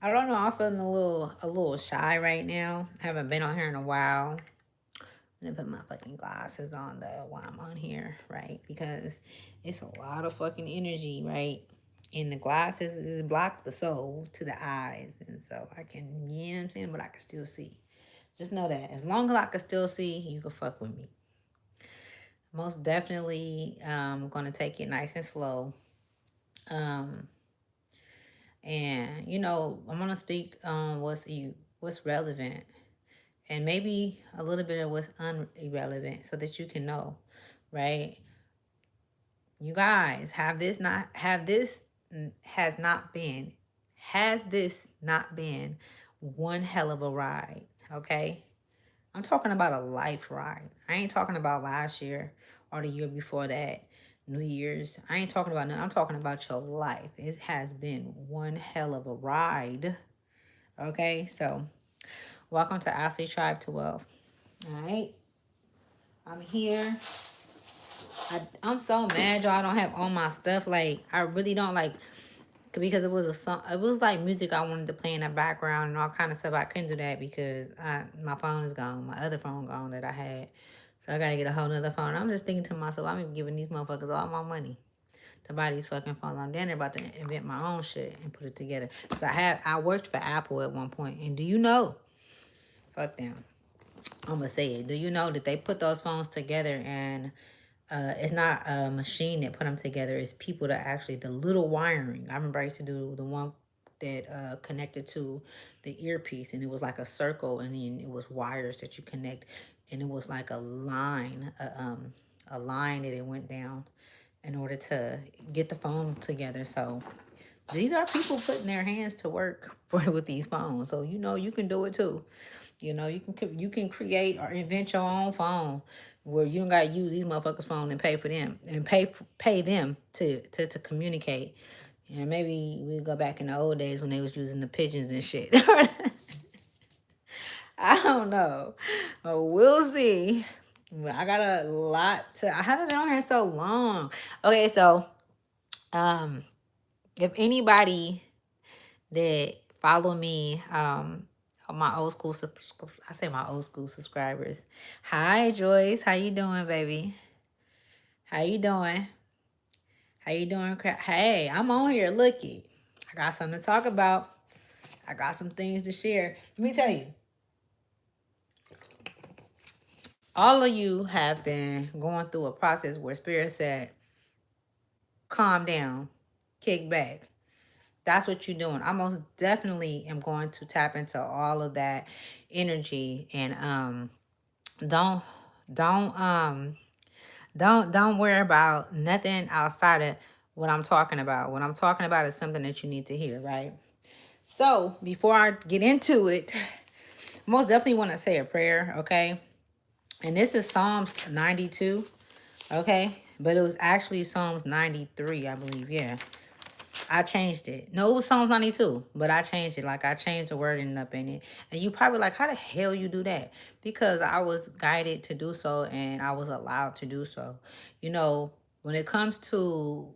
I don't know. I'm feeling a little shy right now. Haven't been on here in a while. I'm gonna put my fucking glasses on though while I'm on here, right? Because it's a lot of fucking energy, right? And the glasses is block the soul to the eyes, and so I can, you know what I'm saying, but I can still see. Just know that as long as I can still see, you can fuck with me. Most definitely, gonna take it nice and slow. Um, and I'm gonna speak on what's relevant and maybe a little bit of what's irrelevant so that you can know, right? You guys, has this not been one hell of a ride, okay? I'm talking about a life ride. I ain't talking about last year or the year before that, New Year's. I ain't talking about nothing. I'm talking about your life. It has been one hell of a ride. Okay, so welcome to Ashley Tribe 12. All right, I'm here. I'm so mad, y'all. I don't have all my stuff. Like, I really don't like because it was a song. It was like music I wanted to play in the background and all kind of stuff. I couldn't do that because my phone is gone. My other phone gone that I had. So I gotta get a whole nother phone. I'm just thinking to myself, I'm giving these motherfuckers all my money to buy these fucking phones. I'm then about to invent my own shit and put it together. But I worked for Apple at one point, and do you know? Fuck them. I'm gonna say it. Do you know that they put those phones together and it's not a machine that put them together. It's people that actually the little wiring. I remember I used to do the one that connected to the earpiece, and it was like a circle, and then it was wires that you connect, and it was like a line that it went down in order to get the phone together. So these are people putting their hands to work for with these phones. So you can do it too. You can create or invent your own phone where you don't gotta use these motherfuckers' phone and pay for them and pay them to communicate. And maybe we go back in the old days when they was using the pigeons and shit. I don't know. We'll see. I got a lot to. I haven't been on here so long. Okay, so um, if anybody that follow me, my old school, I say my old school subscribers. Hi, Joyce. How you doing, baby? How you doing? How you doing? Hey, I'm on here. Looky, I got something to talk about. I got some things to share. Let me tell you, all of you have been going through a process where Spirit said, calm down, kick back. That's what you're doing. I most definitely am going to tap into all of that energy and don't don't um don't worry about nothing outside of what I'm talking about. What I'm talking about is something that you need to hear, right? So before I get into it, most definitely want to say a prayer, okay? And this is Psalms 92, okay? But it was actually Psalms 93, I believe. Yeah. I changed it. No, it was Psalms 92, but I changed it. Like, I changed the wording up in it. And you probably like, how the hell you do that? Because I was guided to do so and I was allowed to do so. When it comes to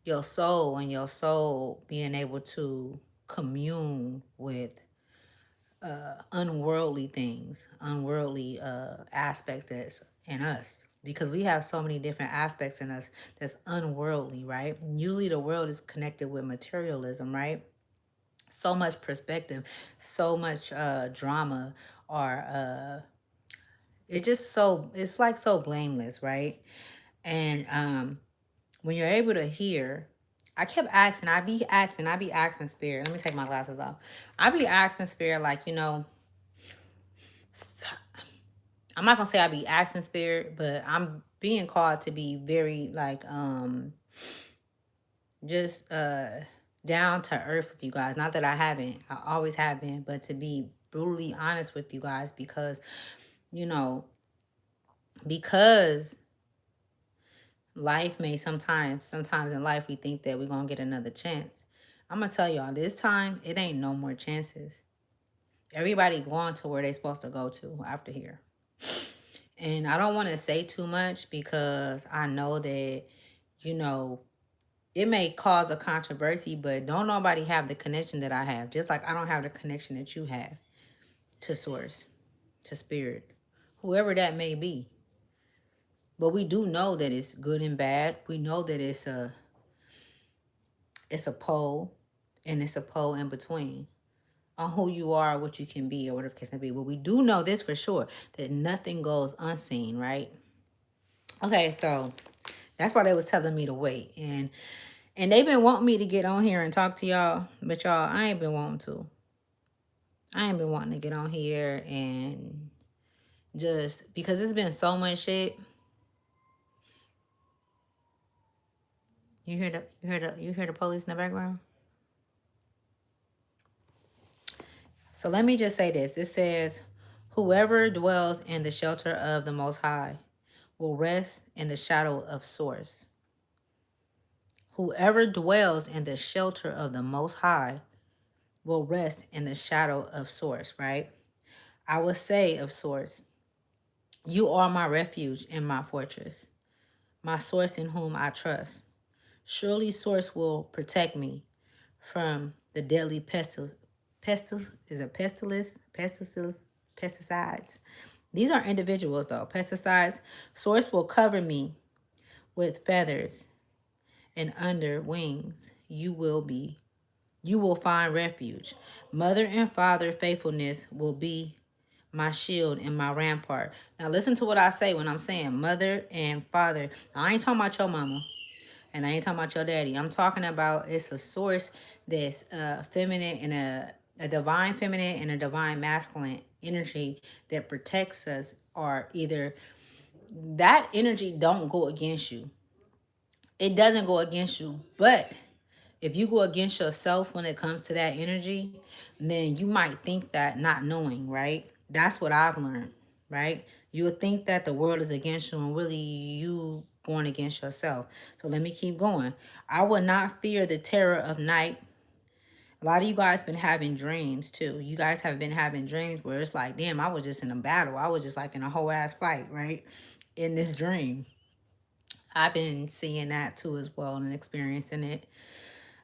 your soul and your soul being able to commune with unworldly things, unworldly aspects that's in us. Because we have so many different aspects in us that's unworldly, right? Usually the world is connected with materialism, right? So much perspective, so much drama, or it's like so blameless, right? And when you're able to hear, I be asking spirit. Let me take my glasses off. I be asking spirit, like, I'm not gonna say I be asking spirit, but I'm being called to be very like just down to earth with you guys. Not that I haven't, I always have been, but to be brutally honest with you guys because you know because life may sometimes in life we think that we're gonna get another chance. I'm gonna tell y'all, this time it ain't no more chances. Everybody going to where they supposed to go to after here. And I don't want to say too much because I know that, you know, it may cause a controversy, but don't nobody have the connection that I have. Just like I don't have the connection that you have to source, to spirit, whoever that may be. But we do know that it's good and bad. We know that it's a pole, and it's a pole in between on who you are, what you can be, or whatever the case may be. But we do know this for sure, that nothing goes unseen, right? Okay, so that's why they was telling me to wait. And they've been wanting me to get on here and talk to y'all, but y'all, I ain't been wanting to. I ain't been wanting to get on here and just because it's been so much shit. You hear the police in the background? So let me just say this. It says, whoever dwells in the shelter of the Most High will rest in the shadow of Source. Whoever dwells in the shelter of the Most High will rest in the shadow of Source, right? I will say of Source, you are my refuge and my fortress, my source in whom I trust. Surely Source will protect me from the deadly pesticides. These are individuals though. Pesticides. Source will cover me with feathers, and under wings you will find refuge. Mother and father faithfulness will be my shield and my rampart. Now listen to what I say when I'm saying mother and father. Now, I ain't talking about your mama. And I ain't talking about your daddy. I'm talking about it's a source that's feminine and a divine feminine and a divine masculine energy that protects us, or either that energy don't go against you. It doesn't go against you. But if you go against yourself when it comes to that energy, then you might think that not knowing, right? That's what I've learned, right? You'll think that the world is against you and really you going against yourself. So let me keep going. I will not fear the terror of night. A lot of you guys been having dreams too. You guys have been having dreams where it's like, damn, I was just in a battle. I was just like in a whole ass fight, right? In this dream. I've been seeing that too as well and experiencing it.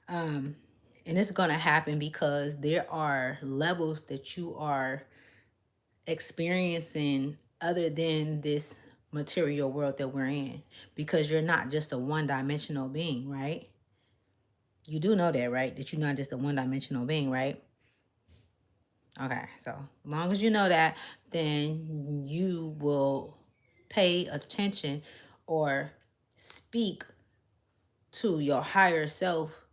And it's going to happen because there are levels that you are experiencing other than this material world that we're in, because you're not just a one-dimensional being, right? You do know that, right? That you're not just a one-dimensional being, right? Okay, so as long as you know that, then you will pay attention or speak to your higher self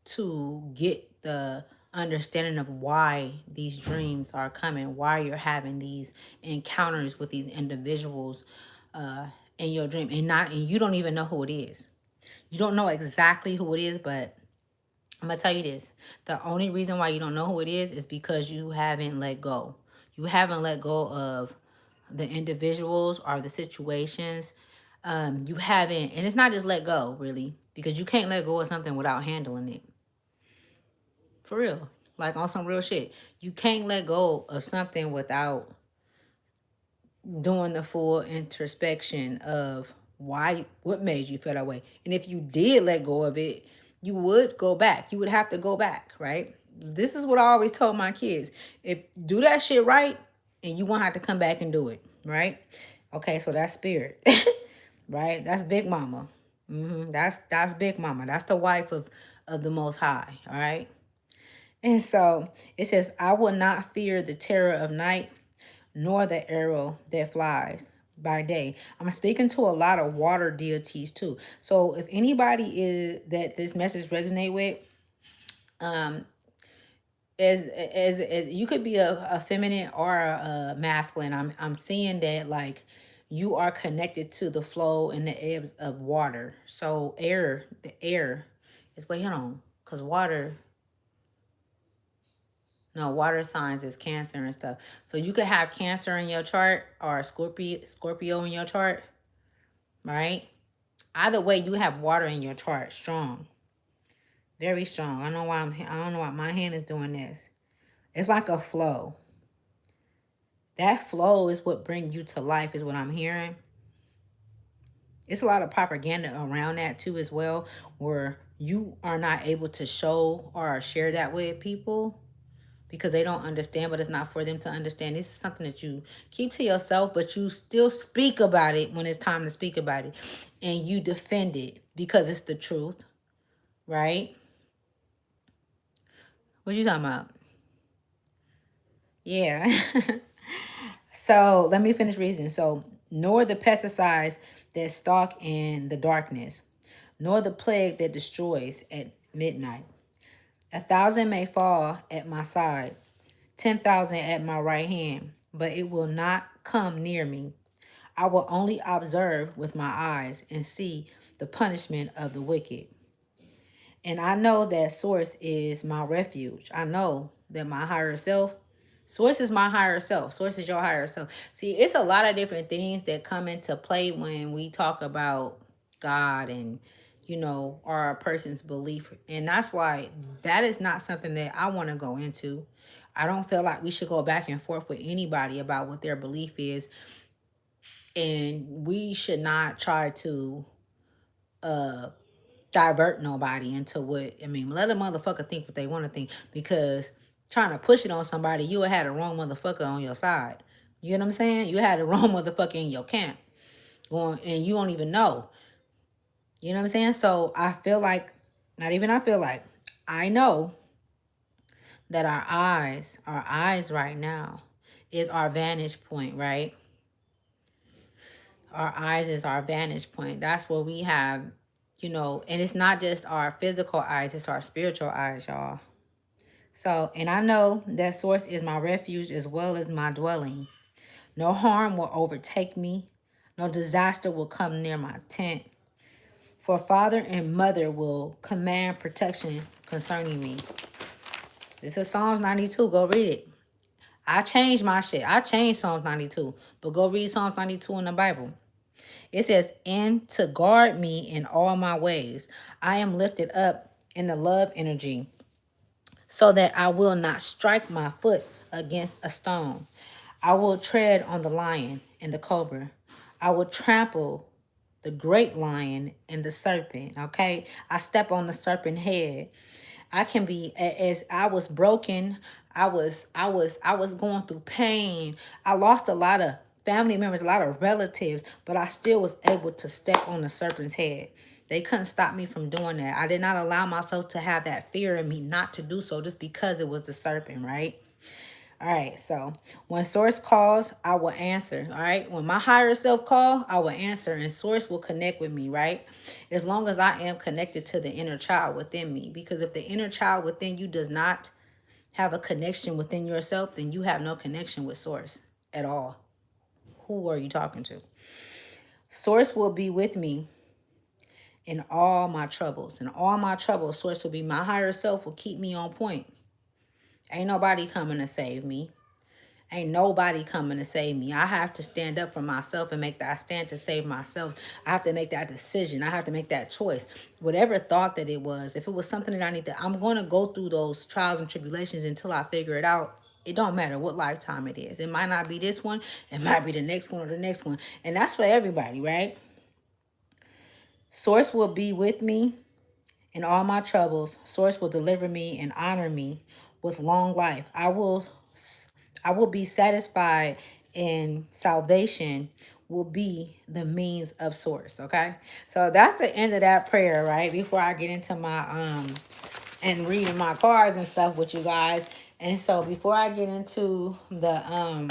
to get the understanding of why these dreams are coming, why you're having these encounters with these individuals in your dream, and you don't even know who it is. You don't know exactly who it is, but I'm gonna tell you this. The only reason why you don't know who it is because you haven't let go. You haven't let go of the individuals or the situations. You haven't, and it's not just let go, really, because you can't let go of something without handling it. For real. Like on some real shit. You can't let go of something without doing the full introspection of what made you feel that way. And if you did let go of it, you would go back. You would have to go back, right? This is what I always told my kids. If do that shit right, and you won't have to come back and do it, right? Okay, so that's spirit. Right? That's Big Mama. That's Big Mama. That's the wife of the Most High, all right? And so it says, I will not fear the terror of night, nor the arrow that flies by day. I'm speaking to a lot of water deities too. So if anybody is that this message resonate with, as you could be a feminine or a masculine. I'm seeing that like you are connected to the flow and the ebbs of water. So the air is wait, hold on, because water. No, water signs is Cancer and stuff. So you could have Cancer in your chart or Scorpio in your chart, right? Either way, you have water in your chart, strong, very strong. I don't know why I don't know why my hand is doing this. It's like a flow. That flow is what brings you to life, is what I'm hearing. It's a lot of propaganda around that too as well, where you are not able to show or share that with people because they don't understand, but it's not for them to understand. This is something that you keep to yourself, but you still speak about it when it's time to speak about it. And you defend it because it's the truth, right? What you talking about? Yeah. So let me finish reading. So, nor the pesticides that stalk in the darkness, nor the plague that destroys at midnight. 1,000 may fall at my side, 10,000 at my right hand, but it will not come near me. I will only observe with my eyes and see the punishment of the wicked. And I know that Source is my refuge. I know that my higher self, Source is my higher self. Source is your higher self. See, it's a lot of different things that come into play when we talk about God and, our person's belief. And that's why that is not something that I want to go into. I don't feel like we should go back and forth with anybody about what their belief is. And we should not try to divert nobody into let a motherfucker think what they want to think, because trying to push it on somebody, you had a wrong motherfucker on your side. You know what I'm saying? You had a wrong motherfucker in your camp going, and you don't even know. You know what I'm saying? So I feel like, not even I feel like, I know that our eyes right now is our vantage point, right? Our eyes is our vantage point. That's where we have, and it's not just our physical eyes, it's our spiritual eyes, y'all. So, and I know that Source is my refuge as well as my dwelling. No harm will overtake me. No disaster will come near my tent. For father and mother will command protection concerning me. This is Psalms 92. Go read it. I changed my shit. I changed Psalms 92. But go read Psalms 92 in the Bible. It says, and to guard me in all my ways. I am lifted up in the love energy, so that I will not strike my foot against a stone. I will tread on the lion and the cobra. I will trample the great lion and the serpent. Okay. I step on the serpent head. I can be, as I was broken, I was going through pain. I lost a lot of family members, a lot of relatives, but I still was able to step on the serpent's head. They couldn't stop me from doing that. I did not allow myself to have that fear in me not to do so just because it was the serpent, right? All right, so when Source calls, I will answer. All right, when my higher self call, I will answer, and Source will connect with me, right? As long as I am connected to the inner child within me. Because if the inner child within you does not have a connection within yourself, then you have no connection with Source at all. Who are you talking to? Source will be with me in all my troubles. In all my troubles, Source will be, my higher self will keep me on point. Ain't nobody coming to save me. Ain't nobody coming to save me. I have to stand up for myself and make that stand to save myself. I have to make that decision. I have to make that choice. Whatever thought that it was, if it was something that I need to, I'm going to go through those trials and tribulations until I figure it out. It don't matter what lifetime it is. It might not be this one. It might be the next one or the next one. And that's for everybody, right? Source will be with me in all my troubles. Source will deliver me and honor me with long life. I will be satisfied, and salvation will be the means of Source. Okay. So that's the end of that prayer, right? Before I get into my and reading my cards and stuff with you guys. And so before I get into the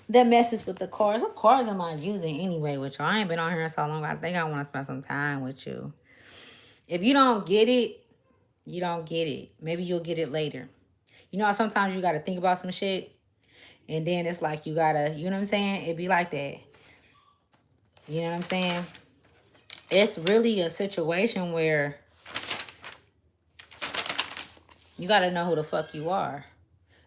message with the cards, what cards am I using anyway with you? I ain't been on here so long. I think I want to spend some time with you. If you don't get it, you don't get it. Maybe you'll get it later. You know how sometimes you got to think about some shit, and then it's like you got to, you know what I'm saying? It be like that. You know what I'm saying? It's really a situation where you got to know who the fuck you are.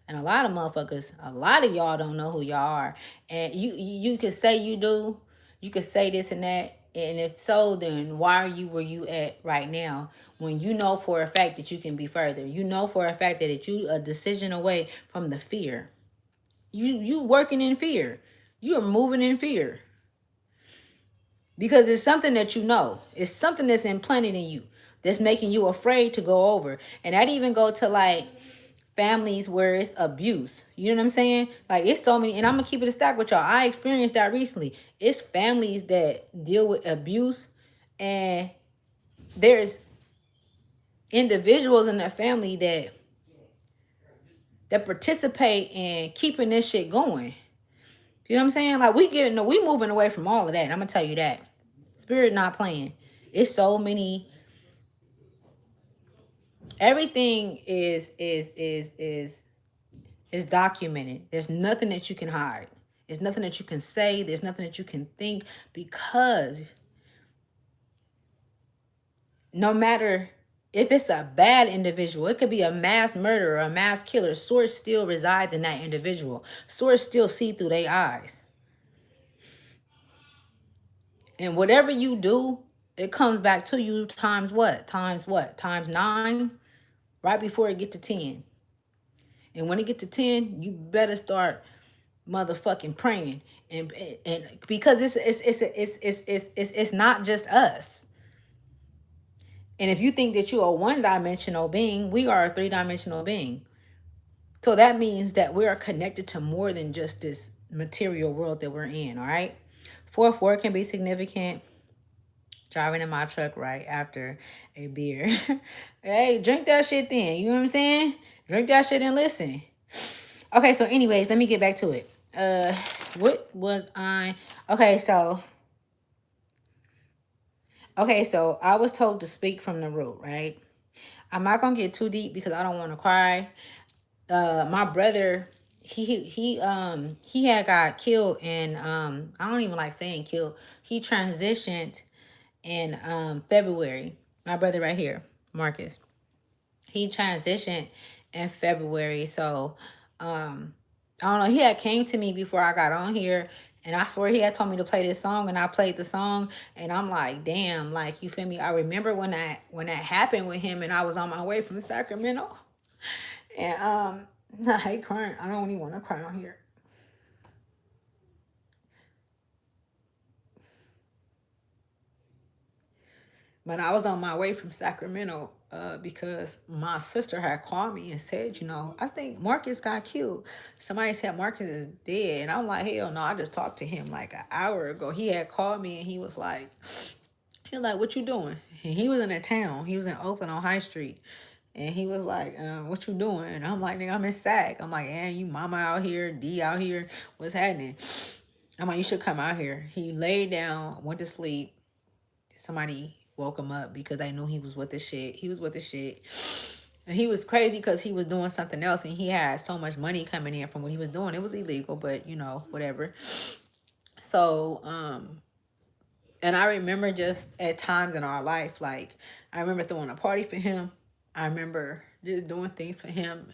And a lot of motherfuckers, a lot of y'all don't know who y'all are. And you could say you do. You could say this and that. And if so, then why are you where you at right now? When you know for a fact that you can be further. You know for a fact that you a decision away from the fear. You working in fear. You are moving in fear. Because it's something that you know. It's something that's implanted in you. that's making you afraid to go over. And that even go to like families where it's abuse. You know what I'm saying? Like it's so many, and I'm gonna keep it a stack with y'all. I experienced that recently. It's families that deal with abuse, and there's individuals in that family that participate in keeping this shit going. You know what I'm saying? Like we moving away from all of that. I'm gonna tell you that. Spirit not playing. It's so many. Everything is documented. There's nothing that you can hide. There's nothing that you can say. There's nothing that you can think, because no matter if it's a bad individual, it could be a mass murderer, a mass killer, source still resides in that individual. Source still see through their eyes. And whatever you do, it comes back to you times what? Times what? Times 9, right before it get to 10. And when it get to 10, you better start motherfucking praying. And because it's not just us. And if you think that you're a one-dimensional being, we are a three-dimensional being. So that means that we are connected to more than just this material world that we're in, all right? 4-4 can be significant. Driving in my truck right after a beer. Hey, drink that shit then. You know what I'm saying? Drink that shit and listen. Okay, so anyways, let me get back to it. What was I? Okay, so I was told to speak from the root, right? I'm not gonna get too deep because I don't want to cry. My brother, he had got killed, and I don't even like saying killed. He transitioned in February. My brother right here, Marcus. He transitioned in February. So I don't know, he had came to me before I got on here, and I swear he had told me to play this song, and I played the song, and I'm like, damn, like, you feel me? I remember when that happened with him, and I was on my way from Sacramento. And I hate crying. I don't even want to cry on here. But I was on my way from Sacramento because my sister had called me and said, you know, I think Marcus got killed. Somebody said Marcus is dead. And I'm like, hell no, I just talked to him like an hour ago. He had called me and he was like, what you doing? And he was in a town. He was in Oakland on High Street. And he was like, what you doing? And I'm like, nigga, I'm in Sac. I'm like, you mama out here, D out here. What's happening? I'm like, you should come out here. He laid down, went to sleep. Somebody woke him up because they knew he was with the shit. He was with the shit. And he was crazy because he was doing something else, and he had so much money coming in from what he was doing. It was illegal, but you know, whatever. So, and I remember just at times in our life, like I remember throwing a party for him. I remember just doing things for him,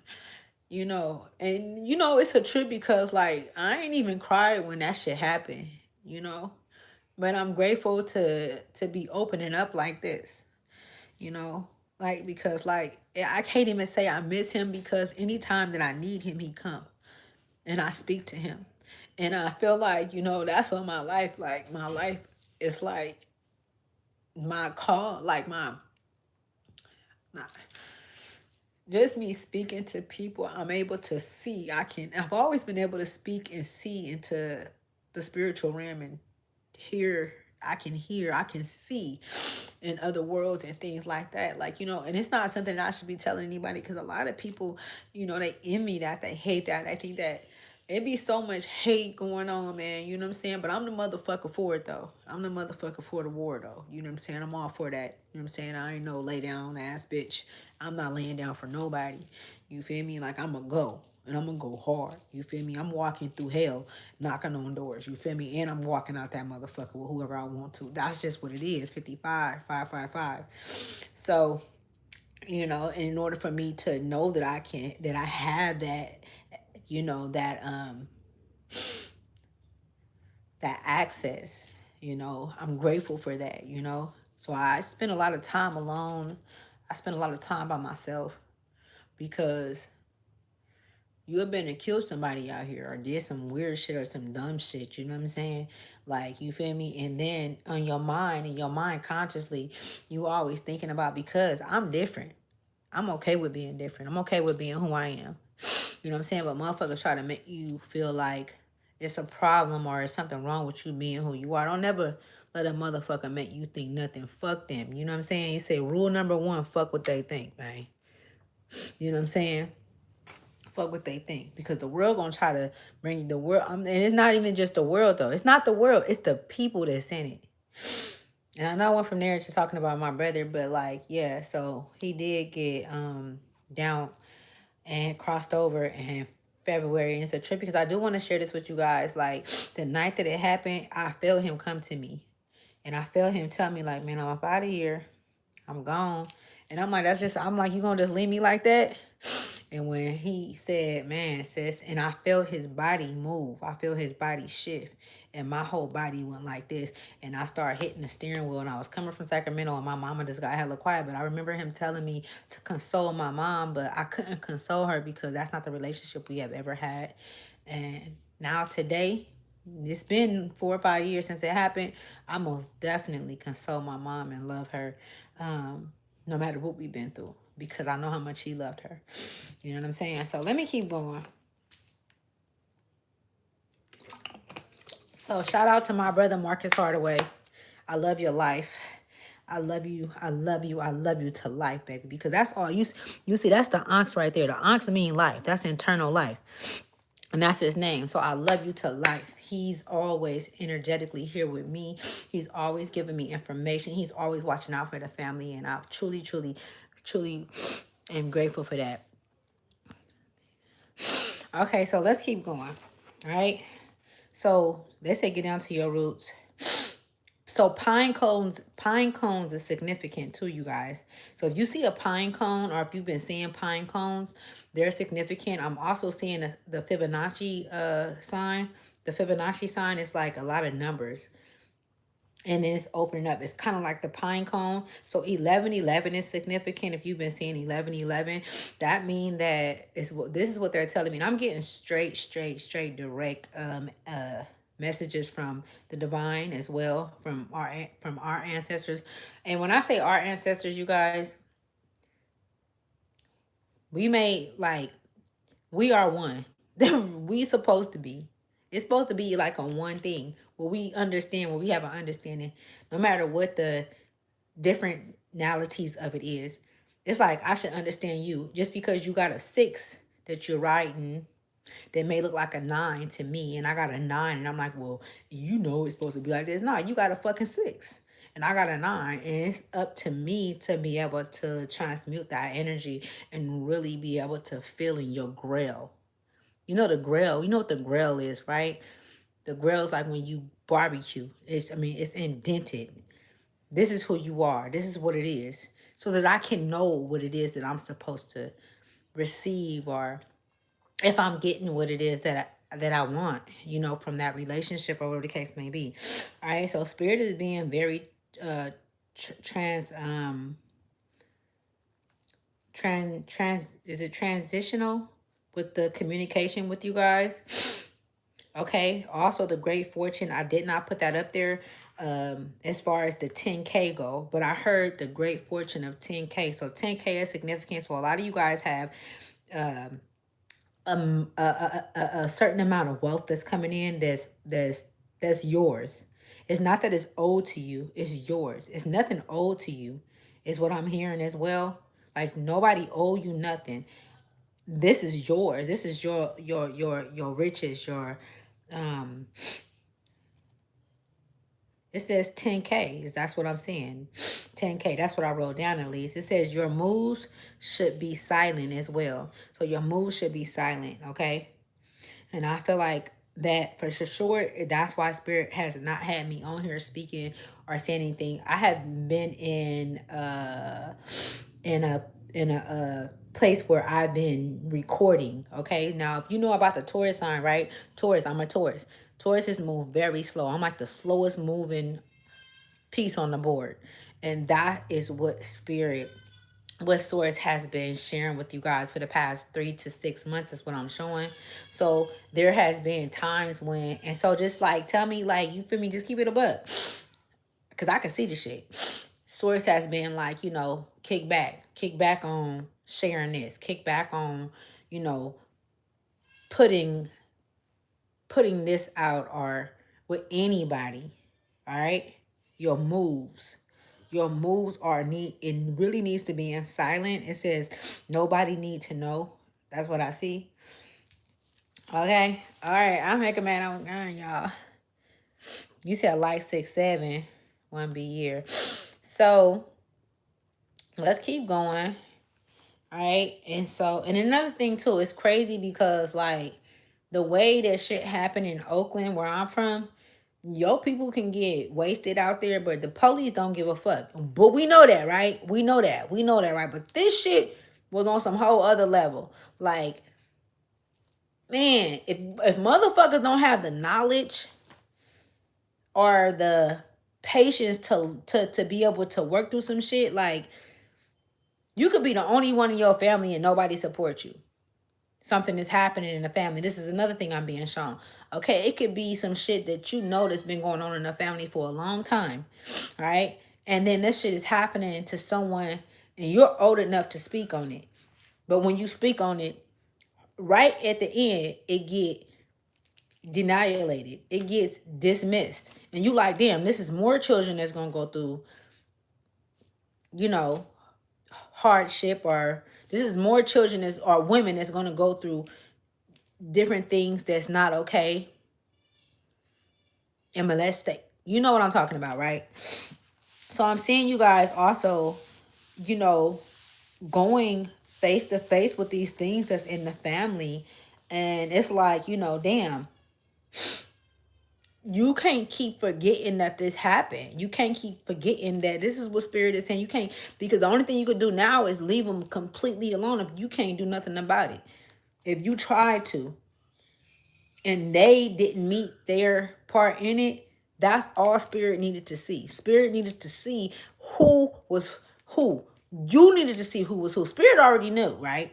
you know. And you know, it's a trip because like I ain't even cried when that shit happened, you know. But I'm grateful to be opening up like this, you know, like because like I can't even say I miss him because anytime that I need him, he come and I speak to him, and I feel like, you know, that's what my life is like my call, like my just me speaking to people. I'm able to see. I've always been able to speak and see into the spiritual realm and hear. I can see in other worlds and things like that. Like, you know, and it's not something that I should be telling anybody because a lot of people, you know, they envy that, they hate that. I think that it be so much hate going on, man. You know what I'm saying? But I'm the motherfucker for it, though. I'm the motherfucker for the war, though. You know what I'm saying? I'm all for that. You know what I'm saying? I ain't no lay down ass bitch. I'm not laying down for nobody. You feel me? Like, I'm going to go. And I'm going to go hard. You feel me? I'm walking through hell, knocking on doors. You feel me? And I'm walking out that motherfucker with whoever I want to. That's just what it is. 55, 555. So, you know, in order for me to know that that I have that, you know, that access, you know, I'm grateful for that, you know. So I spend a lot of time alone. I spend a lot of time by myself because, You have been to kill somebody out here or did some weird shit or some dumb shit. You know what I'm saying? Like, you feel me? And then on your mind, in your mind consciously, you always thinking about, because I'm different. I'm okay with being different. I'm okay with being who I am. You know what I'm saying? But motherfuckers try to make you feel like it's a problem or it's something wrong with you being who you are. Don't never let a motherfucker make you think nothing. Fuck them. You know what I'm saying? You say rule number one, fuck what they think, man. You know what I'm saying? Fuck what they think. Because the world gonna try to bring the world, and it's not even just the world though. It's not the world, it's the people that's in it. And I know I went from there to talking about my brother, but like, yeah, so he did get down and crossed over in February. And it's a trip because I do want to share this with you guys. Like, the night that it happened, I felt him come to me. And I felt him tell me, like, man, I'm up out of here. I'm gone. And I'm like, I'm like, you gonna just leave me like that? And when he said, man, sis, and I felt his body move. I feel his body shift. And my whole body went like this. And I started hitting the steering wheel. And I was coming from Sacramento. And my mama just got hella quiet. But I remember him telling me to console my mom. But I couldn't console her because that's not the relationship we have ever had. And now today, it's been 4 or 5 years since it happened. I most definitely console my mom and love her. No matter what we've been through. Because I know how much he loved her. You know what I'm saying? So let me keep going. So shout out to my brother Marcus Hardaway. I love your life. I love you. I love you. I love you to life, baby. Because that's all you see. That's the ox right there. The ox mean life. That's eternal life. And that's his name. So I love you to life. He's always energetically here with me. He's always giving me information. He's always watching out for the family. And I truly, truly, truly am grateful for that. Okay, so let's keep going. All right. So they say get down to your roots. So pine cones is significant too, you guys. So if you see a pine cone or if you've been seeing pine cones, they're significant. I'm also seeing the Fibonacci sign. The Fibonacci sign is like a lot of numbers. And then it's opening up. It's kind of like the pine cone. So 1111 is significant. If you've been seeing 1111, that means that this is what they're telling me. And I'm getting straight direct messages from the divine as well, from our ancestors. And when I say our ancestors, you guys, we are one. We supposed to be. It's supposed to be like on one thing where we understand, where we have an understanding, no matter what the different analogies of it is. It's like I should understand you. Just because you got a 6 that you're writing that may look like a 9 to me, and I got a 9, and I'm like, well, you know it's supposed to be like this. No, you got a fucking 6. And I got a 9, and it's up to me to be able to transmute that energy and really be able to feel in your grail. You know the grail. You know what the grail is, right? The grail is like when you barbecue. It's indented. This is who you are. This is what it is. So that I can know what it is that I'm supposed to receive, or if I'm getting what it is that I want, from that relationship or whatever the case may be. All right. So spirit is being very is it transitional with the communication with you guys? Okay. Also, the great fortune. I did not put that up there as far as the 10K go, but I heard the great fortune of 10K. So 10K is significant. So a lot of you guys have a certain amount of wealth that's coming in that's yours. It's not that it's owed to you. It's yours. It's nothing owed to you, is what I'm hearing as well. Like nobody owe you nothing. This is yours. This is your riches, your it says 10K. That's what I'm saying. 10K. That's what I wrote down at least. It says your moves should be silent as well. So your moves should be silent, okay? And I feel like that for sure, that's why Spirit has not had me on here speaking or saying anything. I have been in a place where I've been recording. Okay, now if you know about the Taurus sign, right? Taurus, I'm a Taurus. Tauruses move very slow. I'm like the slowest moving piece on the board, and that is what Spirit what Source has been sharing with you guys for the past 3 to 6 months is what I'm showing. So there has been times when, and so just like tell me, like, you feel me, just keep it a buck, because I can see the shit. Source has been like, kick back on sharing this, kick back on, you know, putting putting this out, or with anybody. All right, your moves. Your moves are need. It really needs to be in silent. It says nobody need to know. That's what I see. Okay. All right. I'm making man on gun, y'all. You said like 6'7", 1 B year. So let's keep going. All right. And another thing too, it's crazy because like the way that shit happened in Oakland, where I'm from, your people can get wasted out there, but the police don't give a fuck. But we know that, right? We know that. We know that, right? But this shit was on some whole other level. Like, man, if motherfuckers don't have the knowledge or the patience to be able to work through some shit, like, you could be the only one in your family and nobody supports you. Something is happening in the family. This is another thing I'm being shown. Okay, it could be some shit that you know that's been going on in the family for a long time, right? And then this shit is happening to someone and you're old enough to speak on it. But when you speak on it, right at the end, it get denialated. It gets dismissed. And you like, damn, this is more children that's going to go through, you know, hardship, or this is more children or women that's going to go through different things that's not okay and molestate. You know what I'm talking about, right? So I'm seeing you guys also, you know, going face to face with these things that's in the family. And it's like, damn, you can't keep forgetting that this happened. You can't keep forgetting that this is what Spirit is saying. You can't, because the only thing you could do now is leave them completely alone if you can't do nothing about it. If you try to and they didn't meet their part in it, that's all Spirit needed to see. Spirit needed to see who was who. You needed to see who was who. Spirit already knew, right?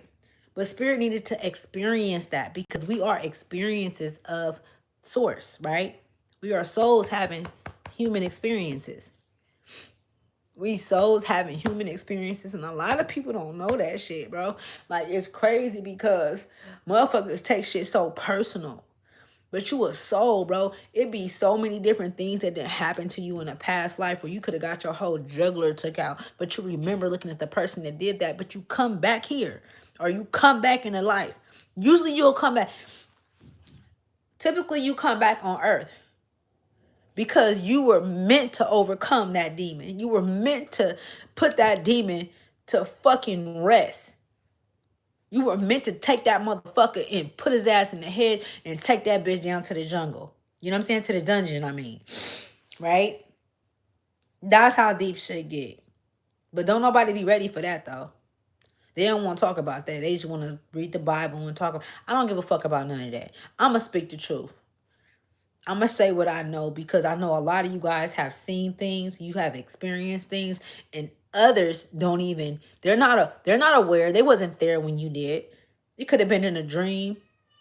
But Spirit needed to experience that, because we are experiences of Source, right? We are souls having human experiences. We souls having human experiences, and a lot of people don't know that shit, bro. Like, it's crazy because motherfuckers take shit so personal. But you a soul, bro. It be so many different things that didn't happen to you in a past life where you could have got your whole jugular took out. But you remember looking at the person that did that. But you come back here, or you come back into life. Usually you'll come back. Typically you come back on earth, because you were meant to overcome that demon. You were meant to put that demon to fucking rest. You were meant to take that motherfucker and put his ass in the head and take that bitch down to the jungle. You know what I'm saying? To the dungeon, I mean. Right? That's how deep shit get. But don't nobody be ready for that, though. They don't want to talk about that. They just want to read the Bible and talk. I don't give a fuck about none of that. I'm going to speak the truth. I'm going to say what I know, because I know a lot of you guys have seen things. You have experienced things. And others don't even, they're not aware. They wasn't there when you did. It could have been in a dream,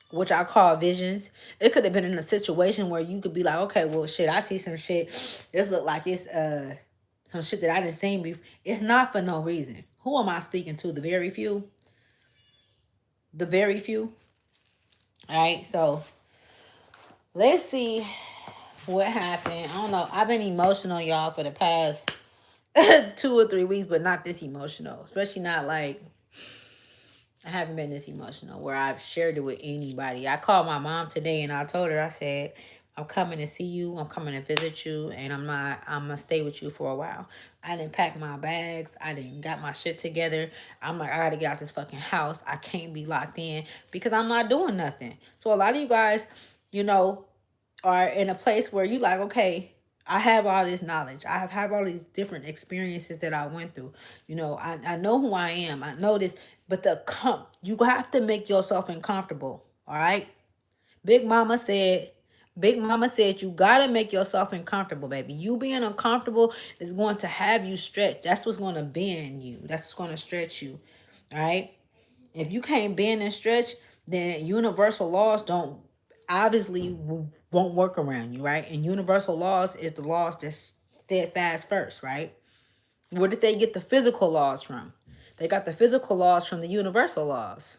which I call visions. It could have been in a situation where you could be like, okay, well, shit, I see some shit. This look like it's some shit that I didn't see before. It's not for no reason. Who am I speaking to? The very few? The very few? All right, so let's see what happened. I don't know. I've been emotional, y'all, for the past 2 or 3 weeks, but not this emotional. Especially not like, I haven't been this emotional where I've shared it with anybody. I called my mom today and I told her, I said, I'm coming to see you. I'm coming to visit you. And I'm going to stay with you for a while. I didn't pack my bags. I didn't got my shit together. I'm like, I got to get out this fucking house. I can't be locked in because I'm not doing nothing. So a lot of you guys, are in a place where you like, okay, I have all this knowledge. I have all these different experiences that I went through. I know who I am. I know this, but you have to make yourself uncomfortable. All right. Big Mama said, Big Mama said you gotta make yourself uncomfortable, baby. You being uncomfortable is going to have you stretch. That's what's going to bend you. That's what's going to stretch you. All right. If you can't bend and stretch, then universal laws don't obviously won't work around you, right? And universal laws is the laws that's steadfast first, right? Where did they get the physical laws from? They got the physical laws from the universal laws.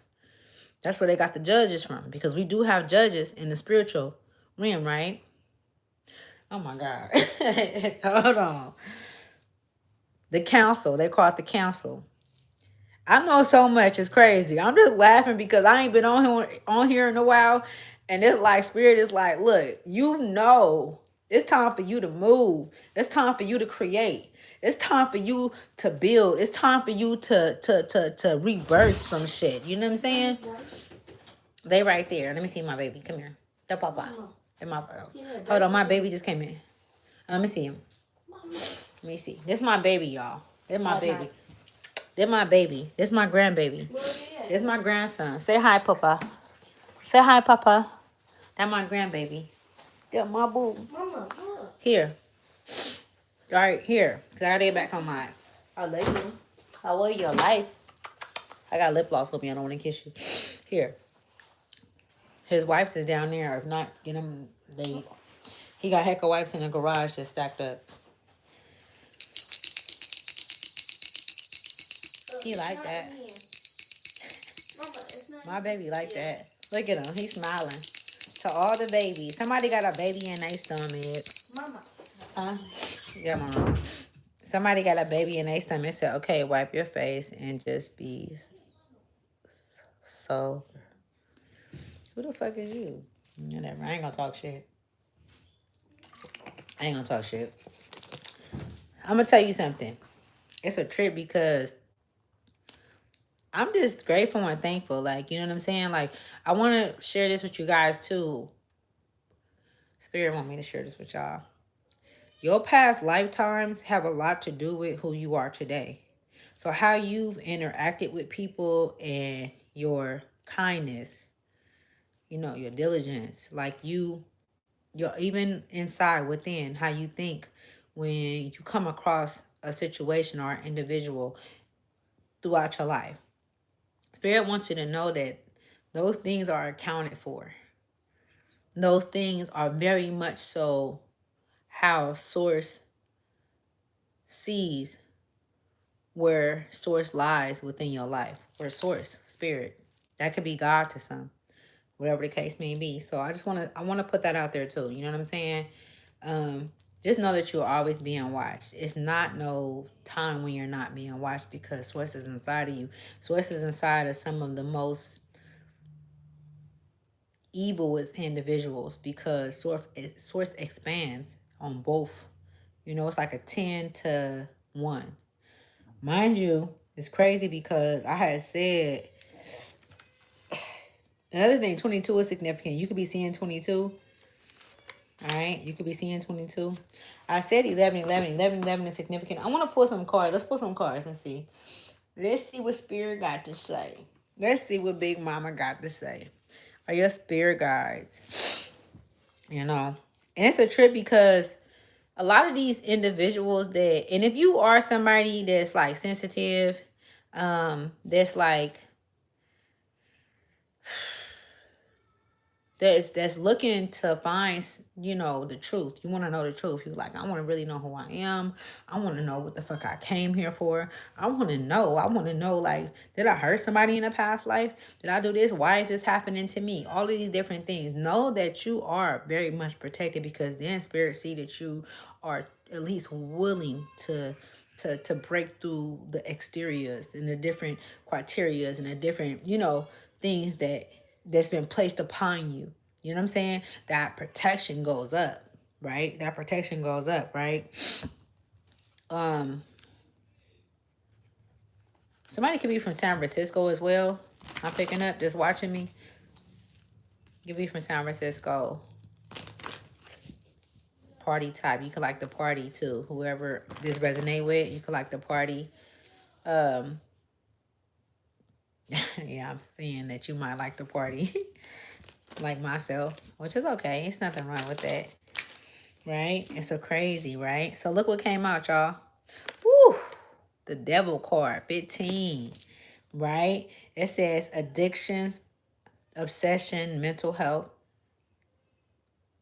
That's where they got the judges from, because we do have judges in the spiritual realm, right? Oh my God. Hold on. The council. They call it the council. I know so much. It's crazy. I'm just laughing because I ain't been on here in a while. And it's like spirit is like, look, it's time for you to move. It's time for you to create. It's time for you to build. It's time for you to rebirth some shit. You know what I'm saying? They right there. Let me see my baby. Come here. The papa. Hold on, my baby just came in. Let me see him. Let me see. This my baby, y'all. This my baby. This my baby. This my grandbaby. This my grandson. Say hi, papa. Say hi, papa. That my grandbaby. That my boo. Here. Right here. Cause I gotta get back on mine. I love you. I love your life. I got lip gloss. Hope you don't want to kiss you. Here. His wipes is down there. If not, get him. He got heck of wipes in the garage just stacked up. He like that. My baby like that. Look at him. He's smiling. To all the babies. Somebody got a baby in their stomach. Mama. Huh? Yeah, mama. Somebody got a baby in their stomach. Said, okay, wipe your face and just be so. Who the fuck is you? Whatever. I ain't gonna talk shit. I'm gonna tell you something. It's a trip because I'm just grateful and thankful. Like, you know what I'm saying? Like, I want to share this with you guys too. Spirit want me to share this with y'all. Your past lifetimes have a lot to do with who you are today. So how you've interacted with people and your kindness, your diligence, like you're even inside within how you think when you come across a situation or an individual throughout your life. Spirit wants you to know that those things are accounted for. Those things are very much so how Source sees where Source lies within your life. Or Source, Spirit. That could be God to some. Whatever the case may be. So I want to put that out there too. You know what I'm saying? Just know that you're always being watched. It's not no time when you're not being watched, because Source is inside of you. Source is inside of some of the most evilest individuals, because Source expands on both. It's like a 10 to 1. Mind you, it's crazy because I had said another thing, 22 is significant. You could be seeing 22. All right, you could be seeing 22. I said 11, 11, 11, 11 is significant. I want to pull some cards. Let's pull some cards and see. Let's see what Spirit got to say. Let's see what Big Mama got to say. Are your spirit guides? And it's a trip because a lot of these individuals and if you are somebody that's like sensitive, that's like, that's looking to find, the truth. You want to know the truth. You're like, I want to really know who I am. I want to know what the fuck I came here for. I want to know, like, did I hurt somebody in a past life? Did I do this? Why is this happening to me? All of these different things. Know that you are very much protected, because then Spirit see that you are at least willing to break through the exteriors and the different criterias and the different, things that's been placed upon you. You know what I'm saying? That protection goes up, right? Right? Somebody could be from San Francisco as well. I'm picking up, just watching me. You could be from San Francisco. Party type. You could like the party too. Whoever this resonate with, you could like the party. Yeah, I'm seeing that you might like the party. like myself, which is okay. It's nothing wrong with that, right? It's so crazy, right? So look what came out, y'all. Woo! The devil card, 15, right? It says addictions, obsession, mental health,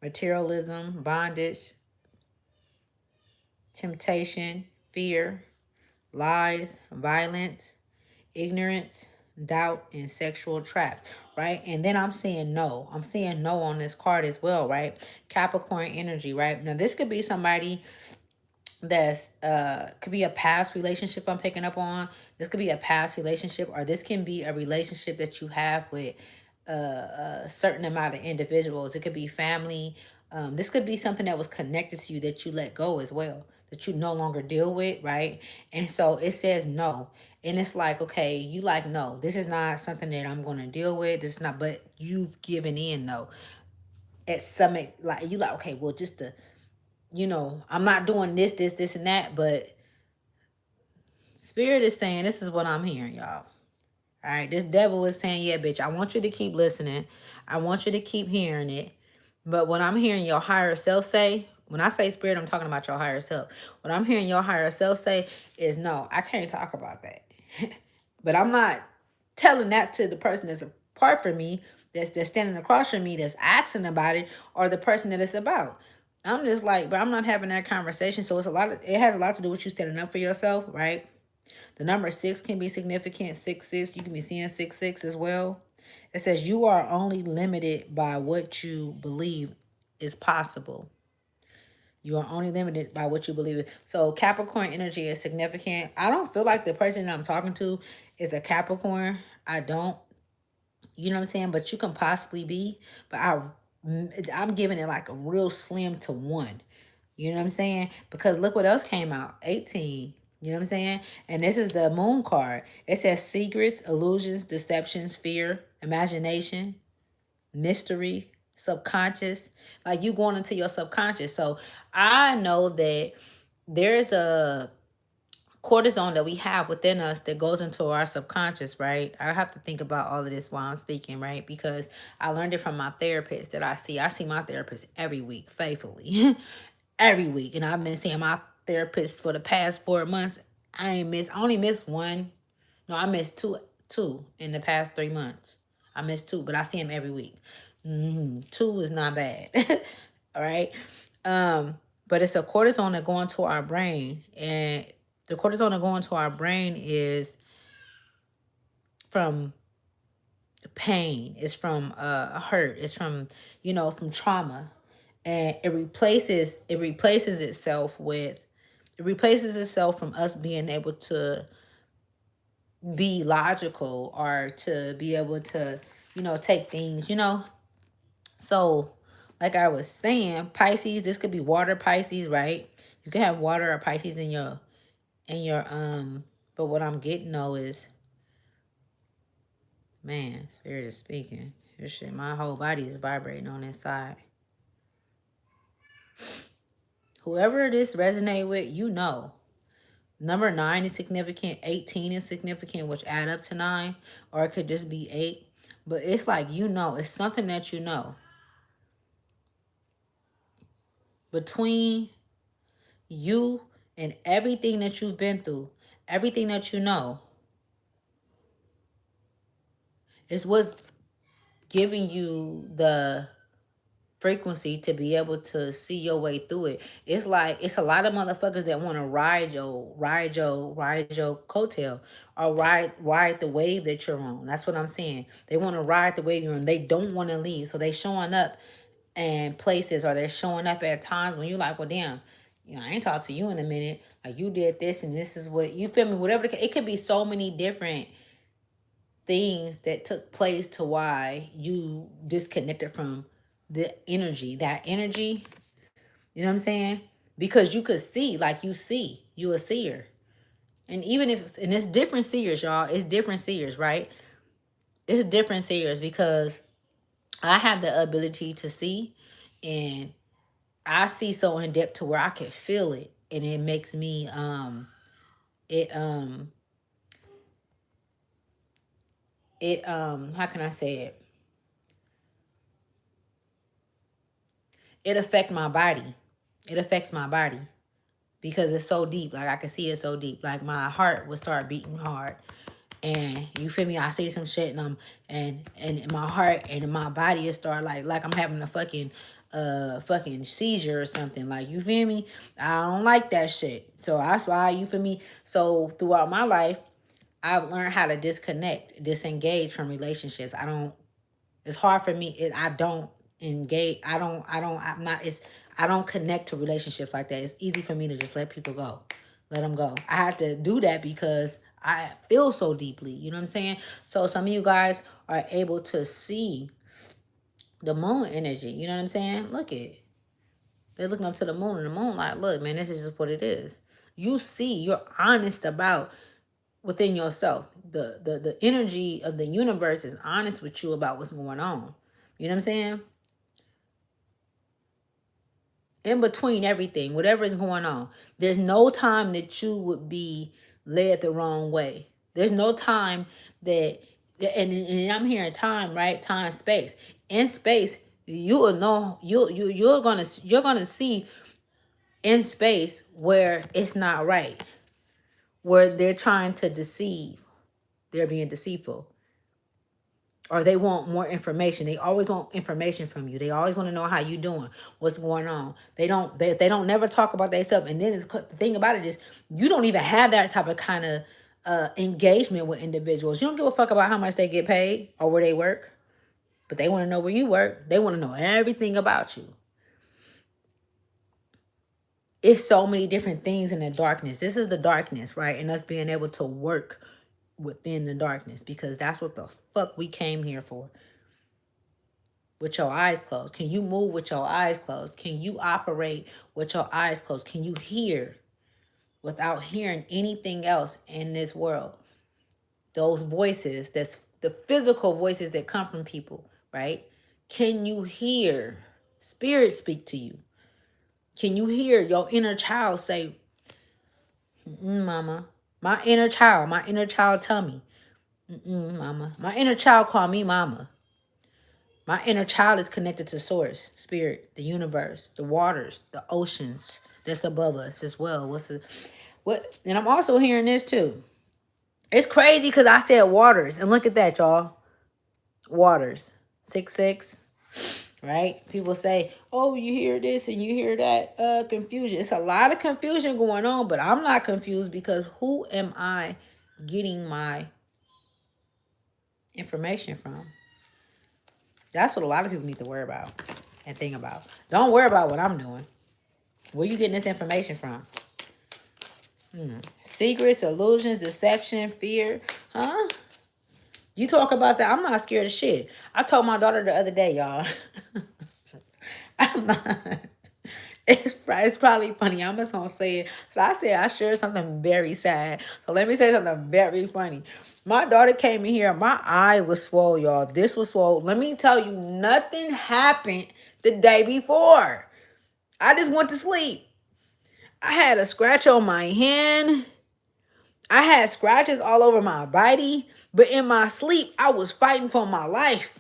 materialism, bondage, temptation, fear, lies, violence, ignorance, doubt, and sexual trap, right? And then I'm seeing no. I'm seeing no on this card as well, right? Capricorn energy, right? Now this could be somebody that's could be a past relationship I'm picking up on. This could be a past relationship, or this can be a relationship that you have with a certain amount of individuals. It could be family. This could be something that was connected to you that you let go as well, that you no longer deal with, right? And so it says no. And it's like, okay, you like, no, this is not something that I'm going to deal with. This is not, but you've given in though. At some, like, you like, okay, well, just to, I'm not doing this, and that, but Spirit is saying, this is what I'm hearing, y'all. All right, this devil is saying, yeah, bitch, I want you to keep listening. I want you to keep hearing it. But what I'm hearing your higher self say, when I say spirit, I'm talking about your higher self. What I'm hearing your higher self say is, no, I can't talk about that. But I'm not telling that to the person that's apart from me, that's standing across from me, that's asking about it, or the person that it's about. I'm just like, but I'm not having that conversation. So it has a lot to do with you standing up for yourself, right? The number 6 can be significant. 6 6. You can be seeing 6 6 as well. It says you are only limited by what you believe is possible. You are only limited by what you believe. So Capricorn energy is significant. I don't feel like the person I'm talking to is a Capricorn. I don't. You know what I'm saying? But you can possibly be. But I'm giving it like a real slim to 1. You know what I'm saying? Because look what else came out. 18. You know what I'm saying? And this is the moon card. It says secrets, illusions, deceptions, fear, imagination, mystery, subconscious. Like you going into your subconscious. So I know that there's a cortisone that we have within us that goes into our subconscious, right? I have to think about all of this while I'm speaking, right? Because I learned it from my therapist that I see. I see my therapist every week, faithfully, every week. And I've been seeing my therapist for the past 4 months. I only missed one. No, I missed two in the past 3 months. I missed two, but I see him every week. Two is not bad. All right. But it's a cortisone that go into our brain. And the cortisone that go into our brain is from pain, it's from hurt, it's from, from trauma. And it replaces itself from us being able to be logical or to be able to, take things, So, like I was saying, Pisces, this could be water Pisces, right? You can have water or Pisces in your but what I'm getting though is, man, spirit is speaking. This shit, my whole body is vibrating on this side. Whoever this resonate with, Number 9 is significant, 18 is significant, which add up to 9, or it could just be 8. But it's like, it's something that between you and everything that you've been through, everything that is what's giving you the frequency to be able to see your way through it. It's like it's a lot of motherfuckers that want to ride your coattail, or ride the wave that you're on. That's what I'm saying. They want to ride the wave you're on. They don't want to leave. So they showing up and places, or they're showing up at times when you're like, well, damn, I ain't talked to you in a minute. Like, you did this and this is what, you feel me? Whatever it could be, so many different things that took place to why you disconnected from that energy. You know what I'm saying? Because you could see, like, you a seer. And even if, and it's different seers, y'all. It's different seers, right? It's different seers because I have the ability to see, and I see so in depth to where I can feel it, and it makes me it how can I say it? it affect my body. It affects my body because it's so deep. Like I can see it so deep. Like my heart would start beating hard. And you feel me? I see some shit and and my heart and my body is start like I'm having a fucking seizure or something. Like you feel me? I don't like that shit. So that's why you feel me? So throughout my life, I've learned how to disengage from relationships. I don't it's hard for me. I don't engage. I'm not, I don't connect to relationships like that. It's easy for me to just let people go, let them go. I have to do that because I feel so deeply. You know what I'm saying? So some of you guys are able to see the moon energy. You know what I'm saying? Look at it. They're looking up to the moon and the moon like, look, man, this is just what it is. You see, you're honest about within yourself. The energy of the universe is honest with you about what's going on. You know what I'm saying? In between everything, whatever is going on, there's no time that you would be led the wrong way. There's no time that, and I'm hearing time, right? Time, space. In space, you will know you're gonna see in space where it's not right, where they're trying to deceive, they're being deceitful, or they want more information. They always want information from you. They always want to know how you doing, what's going on. They don't never talk about themselves. And then the thing about it is you don't even have that type of kind of engagement with individuals. You don't give a fuck about how much they get paid or where they work, but they want to know where you work. They want to know everything about you. It's so many different things in the darkness. This is the darkness, right? And us being able to work within the darkness, because that's what the fuck we came here for. With your eyes closed? Can you move with your eyes closed? Can you operate with your eyes closed? Can you hear without hearing anything else in this world? Those voices, that's the physical voices that come from people, right? Can you hear spirit speak to you? Can you hear your inner child say, mama? My inner child tell me, mama. My inner child call me mama. My inner child is connected to source, spirit, the universe, the waters, the oceans that's above us as well. What? And I'm also hearing this too. It's crazy because I said waters, and look at that, y'all. Waters, 6-6, right? People say, "Oh, you hear this and you hear that." Confusion. It's a lot of confusion going on, but I'm not confused because who am I getting my information from? That's what a lot of people need to worry about and think about. Don't worry about what I'm doing. Where you getting this information from? Secrets, illusions, deception, fear. Huh? You talk about that. I'm not scared of shit. I told my daughter the other day, y'all. I'm not. It's probably funny. I'm just going to say it. So I said I shared something very sad. So let me say something very funny. My daughter came in here. My eye was swole, y'all. This was swole. Let me tell you, nothing happened the day before. I just went to sleep. I had a scratch on my hand. I had scratches all over my body. But in my sleep, I was fighting for my life.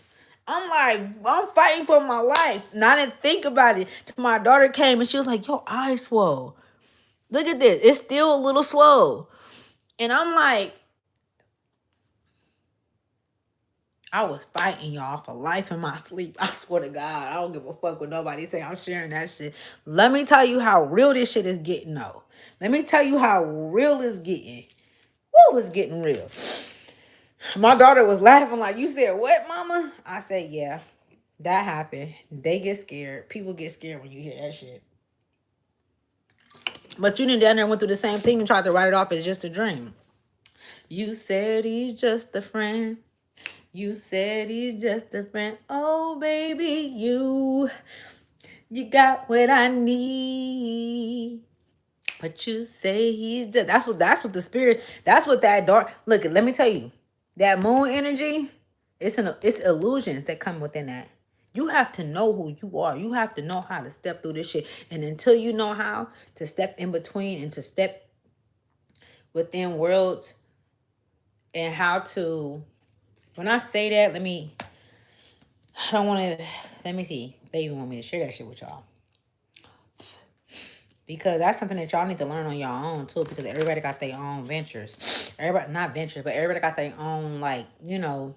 I'm like, I'm fighting for my life. And I didn't think about it till my daughter came and she was like, your eye swole. Look at this. It's still a little swole. And I'm like, I was fighting y'all for life in my sleep. I swear to God, I don't give a fuck what nobody say. I'm sharing that shit. Let me tell you how real this shit is getting, though. Let me tell you how real it's getting. Woo, it's getting real. My daughter was laughing like, you said what, mama? I said, yeah, that happened. They get scared. People get scared when you hear that shit. But you didn't down there and went through the same thing and tried to write it off as just a dream. You said he's just a friend. You said he's just a friend. Oh, baby, you got what I need. But you say he's just, that's what the spirit, that's what that dark, look, let me tell you, that moon energy, it's illusions that come within that. You have to know who you are. You have to know how to step through this shit. And until you know how to step in between and to step within worlds and how to, when I say that, I don't want to, let me see if they even want me to share that shit with y'all. because that's something that y'all need to learn on your own too, because everybody got their own ventures. Everybody, not ventures, but everybody got their own, like, you know,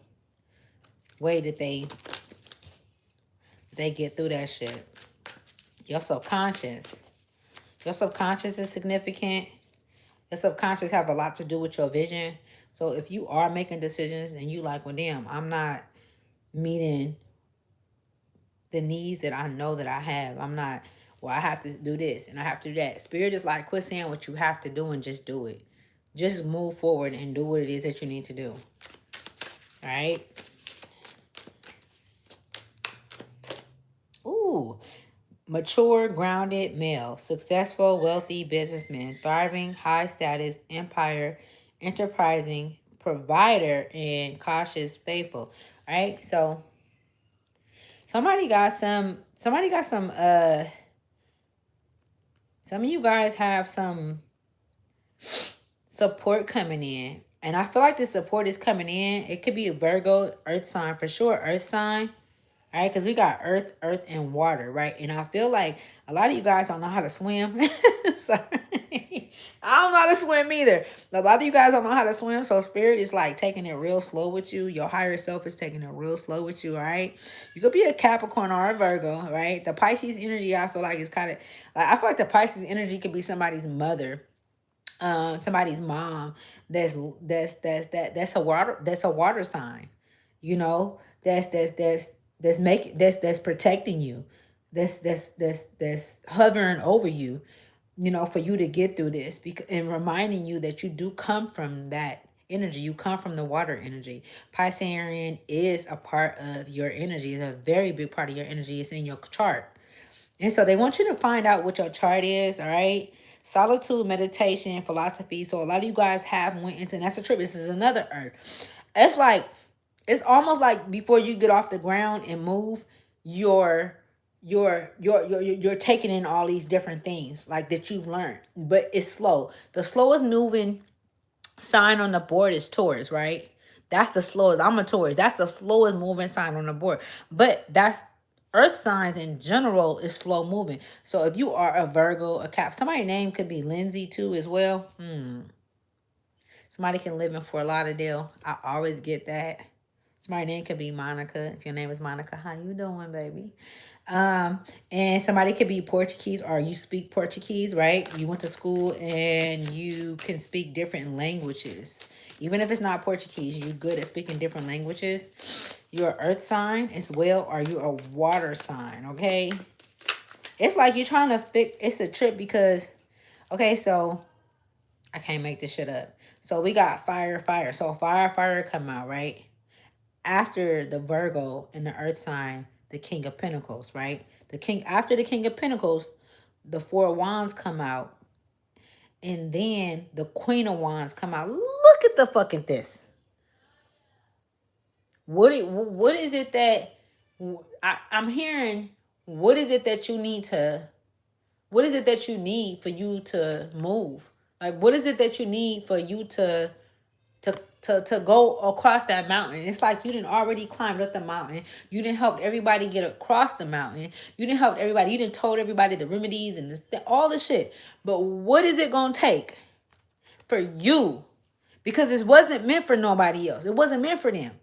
way that they get through that shit. Your subconscious. Your subconscious is significant. Your subconscious have a lot to do with your vision. So if you are making decisions and you like, well, damn, I'm not meeting the needs that I know that I have. I'm not, well, I have to do this and I have to do that. Spirit is like, quit saying what you have to do and just do it. Just move forward and do what it is that you need to do. All right? Ooh. Mature, grounded male, successful, wealthy businessman, thriving, high status, empire, enterprising, provider, and cautious, faithful. All right? So somebody got some of you guys have some support coming in. And I feel like this support is coming in. It could be a Virgo, earth sign for sure, earth sign. All right, because we got earth, and water, right? And I feel like a lot of you guys don't know how to swim. Sorry. I don't know how to swim either. A lot of you guys don't know how to swim. So spirit is like taking it real slow with you. Your higher self is taking it real slow with you, all right? You could be a Capricorn or a Virgo, right? The Pisces energy, I feel like is kind of, like, I feel like the Pisces energy could be somebody's mother, somebody's mom. That's a water sign, you know, that's protecting you, that's hovering over you, you know, for you to get through this, because, and reminding you that you do come from that energy. You come from the water energy. Piscean is a part of your energy. It's a very big part of your energy. It's in your chart. And so they want you to find out what your chart is, all right? Solitude, meditation, philosophy. So a lot of you guys have went into, and that's a trip. This is another earth. It's like, it's almost like before you get off the ground and move, you're you're taking in all these different things like that you've learned, but it's slow. The slowest moving sign on the board is Taurus, right? That's the slowest. I'm a Taurus. That's the slowest moving sign on the board. But that's earth signs in general is slow moving. So if you are a Virgo, a Cap, somebody's name could be Lindsay too as well. Somebody can live in Fort Lauderdale. I always get that. Somebody's name could be Monica. If your name is Monica, how you doing, baby? And somebody could be Portuguese, or you speak Portuguese, right? You went to school and you can speak different languages. Even if it's not Portuguese, you're good at speaking different languages. You're an earth sign as well, or you're a water sign, okay? It's like you're trying to fix, it's a trip because, okay, so I can't make this shit up. So we got fire, fire. So fire come out, right? After the Virgo and the earth sign, the King of Pentacles, right? After the King of Pentacles, the Four of Wands come out. And then the Queen of Wands come out. Look at the fucking this. What is it that I'm hearing? What is it that you need to, what is it that you need for you to move? Like, what is it that you need for you to go across that mountain? It's like you didn't already climbed up the mountain. You didn't help everybody get across the mountain. You didn't help everybody. You didn't told everybody the remedies and this, all the shit. But what is it gonna take for you? Because it wasn't meant for nobody else. It wasn't meant for them.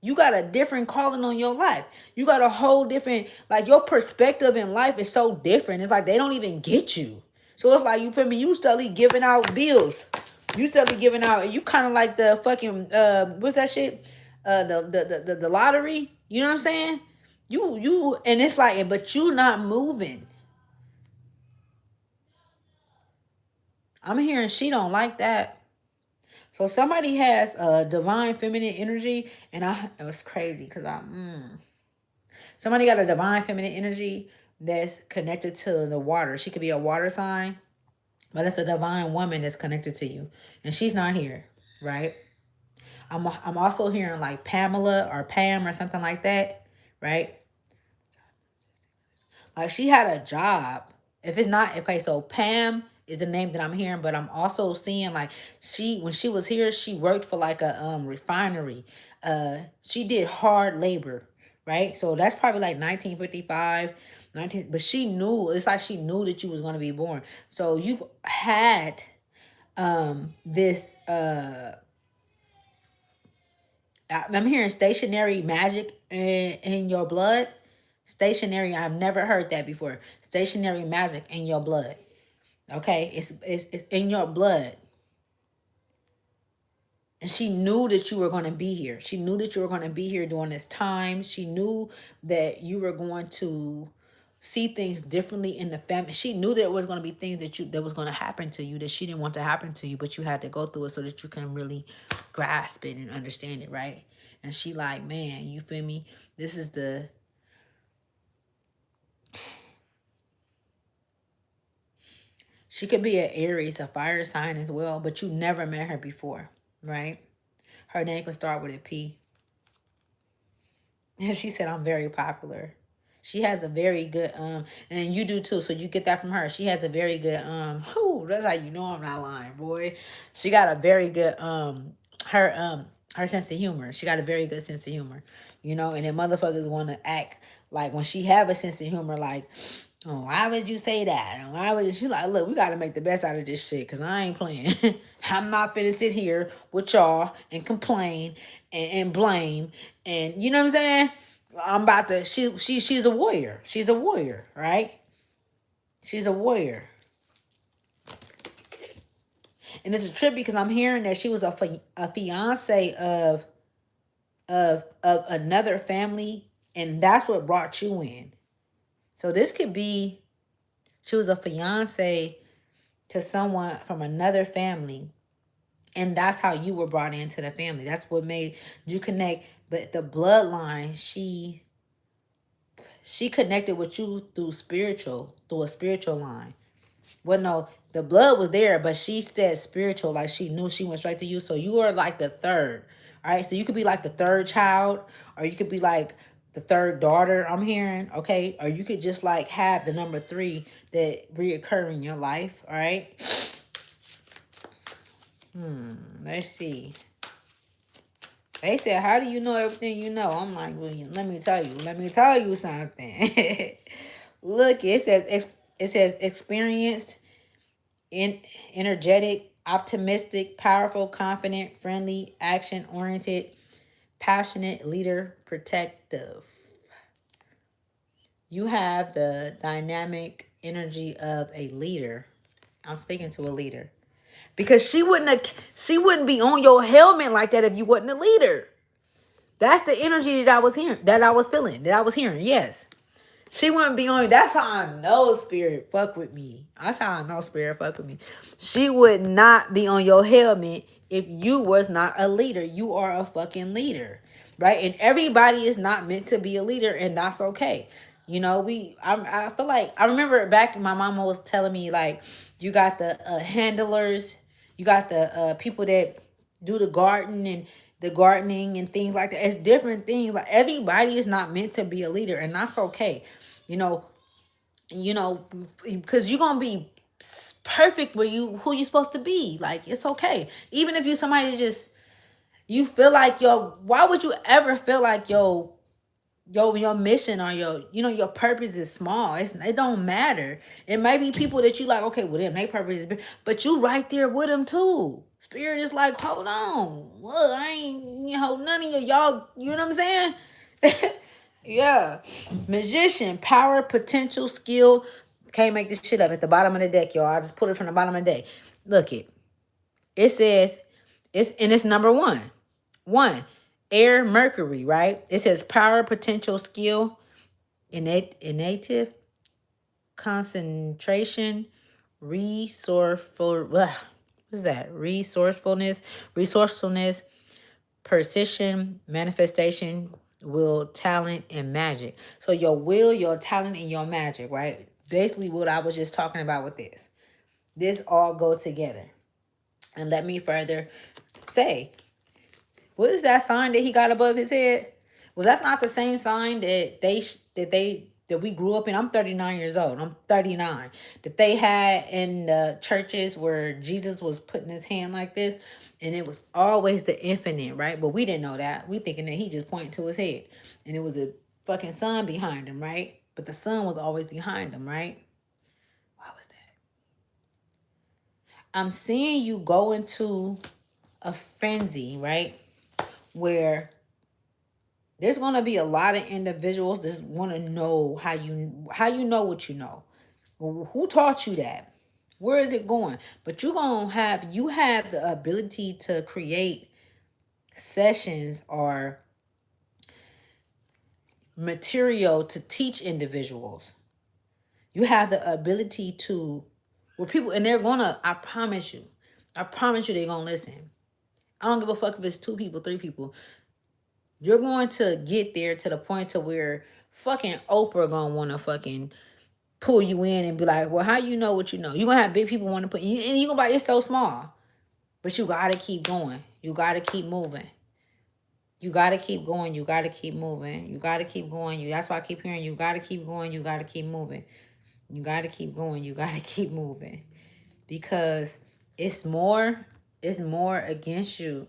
You got a different calling on your life. You got a whole different, like, your perspective in life is so different. It's like they don't even get you. So it's like, you feel me? You study giving out bills. You study giving out, you kind of like the fucking, what's that shit? The lottery. You know what I'm saying? And it's like, but you not moving. I'm hearing she don't like that. So somebody has a divine feminine energy, and it was crazy because somebody got a divine feminine energy that's connected to the water. She could be a water sign, but it's a divine woman that's connected to you, and she's not here, right? I'm also hearing like Pamela or Pam or something like that, right? Like she had a job. If it's not, okay, so Pam is the name that I'm hearing, but I'm also seeing like when she was here, she worked for like a refinery. She did hard labor, right? So that's probably like 1955, 19. But she knew, it's like she knew that you was going to be born. So you've had this I'm hearing stationary magic in your blood. Stationary, I've never heard that before. Stationary magic in your blood. Okay, it's in your blood. And she knew that you were going to be here. She knew that you were going to be here during this time. She knew that you were going to see things differently in the family. She knew there was going to be things that was going to happen to you that she didn't want to happen to you, but you had to go through it so that you can really grasp it and understand it, right? And she like, man, you feel me? This is the she could be an Aries, a fire sign as well, but you never met her before, right? Her name could start with a P. And she said, I'm very popular. She has a very good, and you do too. So you get that from her. She has a very good, whew, that's how you know I'm not lying, boy. She got a very good, her sense of humor. She got a very good sense of humor, you know, and then motherfuckers want to act like when she have a sense of humor, like, oh, why would you say that? And why would you? She's like, look, we got to make the best out of this shit because I ain't playing. I'm not finna sit here with y'all and complain and blame. And you know what I'm saying? I'm about to, she's a warrior. She's a warrior, right? She's a warrior. And it's a trip because I'm hearing that she was a fiance of another family, and that's what brought you in. So this could be she was a fiance to someone from another family, and that's how you were brought into the family. That's what made you connect. But the bloodline, she connected with you through a spiritual line. Well, no, the blood was there, but she said spiritual, like she knew she went straight to you. So you are like the third. All right. So you could be like the third child, or you could be like the third daughter, I'm hearing. Okay. Or you could just like have the number 3 that reoccur in your life. All right. Let's see. They said, how do you know everything you know? I'm like, well, let me tell you. Let me tell you something. Look, it says experienced, in energetic, optimistic, powerful, confident, friendly, action oriented, passionate, leader, protective. You have the dynamic energy of a leader. I'm speaking to a leader. Because she wouldn't be on your helmet like that if you wasn't a leader. That's the energy that I was hearing, that I was feeling, that I was hearing. Yes. She wouldn't be on. That's how I know spirit fuck with me. That's how I know spirit fuck with me. She would not be on your helmet if you was not a leader. You are a fucking leader, right? And everybody is not meant to be a leader, and that's okay. You know, I feel like I remember back my mama was telling me like, you got the handlers, you got the people that do the gardening and things like that. It's different things. Like everybody is not meant to be a leader, and that's okay. You know, because you're gonna be perfect where who you supposed to be. Like it's okay. Even if you somebody just you feel like why would you ever feel like your mission or your purpose is small? It don't matter. It might be people that you like, okay, well them, their purpose is big, but you right there with them too. Spirit is like, hold on. Well, I ain't, none of y'all, you know what I'm saying? Yeah. Magician, power, potential, skill. Can't make this shit up at the bottom of the deck, y'all. I just put it from the bottom of the deck. Look it. It says it's number 1. 1. Air, Mercury, right? It says power, potential, skill, innate, concentration, resourceful. What is that? Resourcefulness, precision, manifestation, will, talent, and magic. So your will, your talent, and your magic, right? Basically what I was just talking about with this. This all go together. And let me further say, what is that sign that he got above his head? Well, that's not the same sign that we grew up in. I'm 39 years old. I'm 39. That they had in the churches where Jesus was putting his hand like this, and it was always the infinite, right? But we didn't know that. We thinking that he just pointed to his head, and it was a fucking son behind him, right? But the son was always behind him, right? Why was that? I'm seeing you go into a frenzy, right? Where there's going to be a lot of individuals that want to know how you know what you know. Who taught you that? Where is it going? But you have the ability to create sessions or material to teach individuals. You have the ability to where people and they're gonna, I promise you, they're gonna listen. I don't give a fuck if it's 2 people, 3 people. You're going to get there to the point to where fucking Oprah gonna wanna fucking pull you in and be like, well, how you know what you know? You're gonna have big people want to put you, and you're gonna be like, it's so small. But you gotta keep going. You gotta keep moving. You gotta keep going. You gotta keep moving. You gotta keep going. That's why I keep hearing you gotta keep going. You gotta keep moving. You gotta keep going. You gotta keep moving. Because it's more against you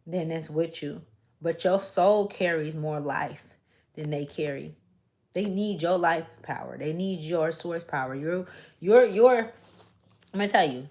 than it's with you. But your soul carries more life than they carry. They need your life power. They need your source power. You're I'm gonna tell you,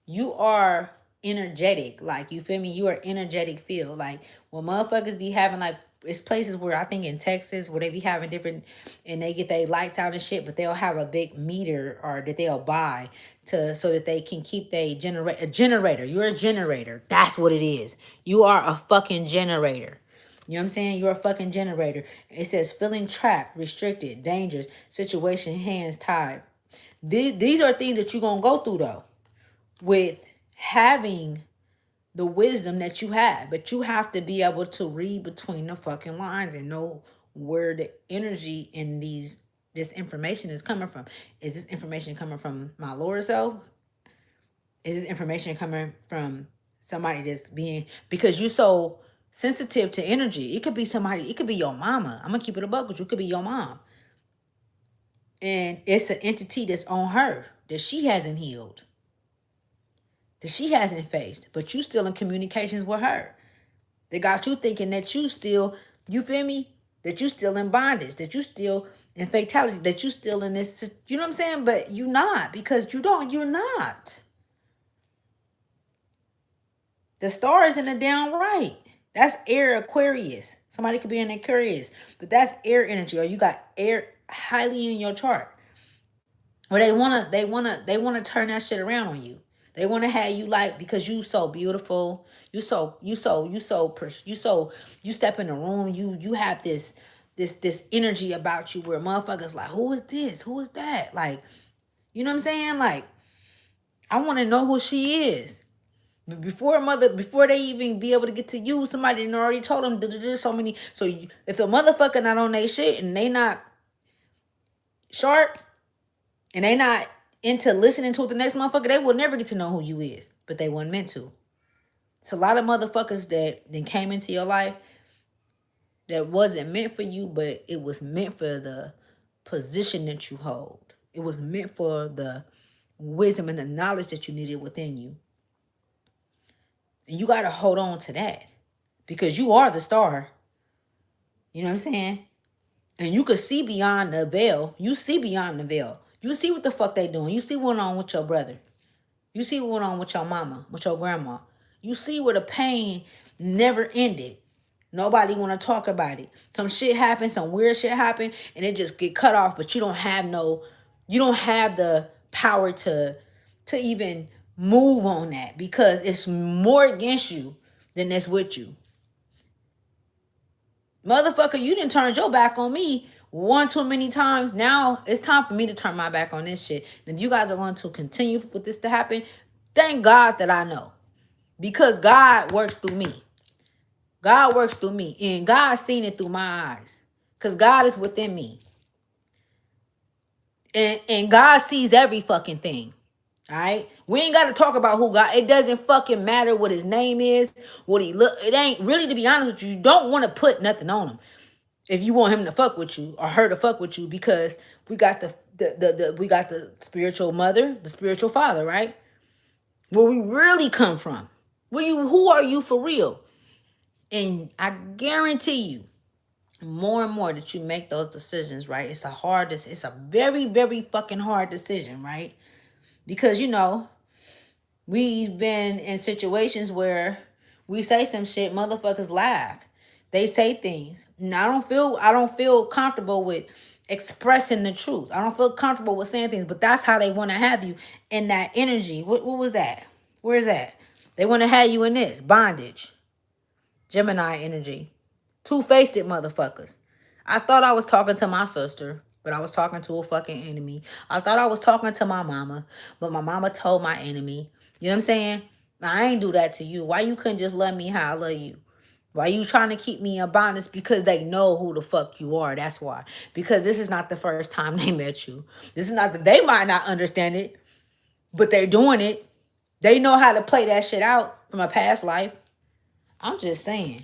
you are energetic. Like, you feel me? You are energetic field. Like, when motherfuckers be having, like, it's places where I think in Texas where they be having different, and they get their lights out and shit, but they'll have a big meter or that they'll buy to so that they can keep a generator. You're a generator. That's what it is. You are a fucking generator. You know what I'm saying? You're a fucking generator. It says feeling trapped, restricted, dangerous, situation, hands tied. These are things that you're going to go through, though, with having the wisdom that you have. But you have to be able to read between the fucking lines and know where the energy in this information is coming from. Is this information coming from my lower self? Is this information coming from somebody that's being, because you're so sensitive to energy? It could be somebody, it could be your mama. I'm gonna keep it a buck with you. It could be your mom. And it's an entity that's on her that she hasn't healed, that she hasn't faced, but you still in communications with her. They got you thinking that you still, you feel me? That you still in bondage, that you still in fatality, that you still in this, you know what I'm saying? But you're not, because you're not. The star is in the downright. That's air Aquarius. Somebody could be in Aquarius, but that's air energy, or you got air highly in your chart. Or they wanna turn that shit around on you. They wanna have you, like, because you so beautiful. You step in the room. You have this energy about you where motherfuckers like, who is this? Who is that? Like, you know what I'm saying? Like, I want to know who she is. But before they even be able to get to you, somebody done already told them so many. So if the motherfucker not on their shit and they not sharp and they not into listening to the next motherfucker, they will never get to know who you is. But they weren't meant to. It's a lot of motherfuckers that then came into your life that wasn't meant for you, but it was meant for the position that you hold. It was meant for the wisdom and the knowledge that you needed within you. And you got to hold on to that, because you are the star. You know what I'm saying? And you could see beyond the veil. You see beyond the veil. You see what the fuck they doing. You see what went on with your brother. You see what went on with your mama, with your grandma. You see where the pain never ended. Nobody want to talk about it. Some shit happened, some weird shit happened, and it just get cut off. But you don't have the power to even move on that, because it's more against you than it's with you. Motherfucker, you didn't turn your back on me one too many times. Now it's time for me to turn my back on this shit. And if you guys are going to continue with this to happen, thank God that I know. Because God works through me. God works through me. And God's seen it through my eyes. Because God is within me. And God sees every fucking thing. All right? We ain't got to talk about who God. It doesn't fucking matter what his name is. What he look. It ain't really, to be honest with you. You don't want to put nothing on him if you want him to fuck with you or her to fuck with you, because we got we got the spiritual mother, the spiritual father, right? Where we really come from. Who are you for real? And I guarantee you, more and more that you make those decisions, right? It's a very, very fucking hard decision, right? Because, we've been in situations where we say some shit, motherfuckers laugh. They say things. And I don't feel comfortable with expressing the truth. I don't feel comfortable with saying things, but that's how they want to have you in that energy. What was that? Where's that? They want to have you in this bondage. Gemini energy. Two-faced motherfuckers. I thought I was talking to my sister, but I was talking to a fucking enemy. I thought I was talking to my mama, but my mama told my enemy. You know what I'm saying? I ain't do that to you. Why you couldn't just love me how I love you? Why you trying to keep me in bondage? Because they know who the fuck you are. That's why. Because this is not the first time they met you. This is not that they might not understand it, but they're doing it. They know how to play that shit out from a past life. I'm just saying.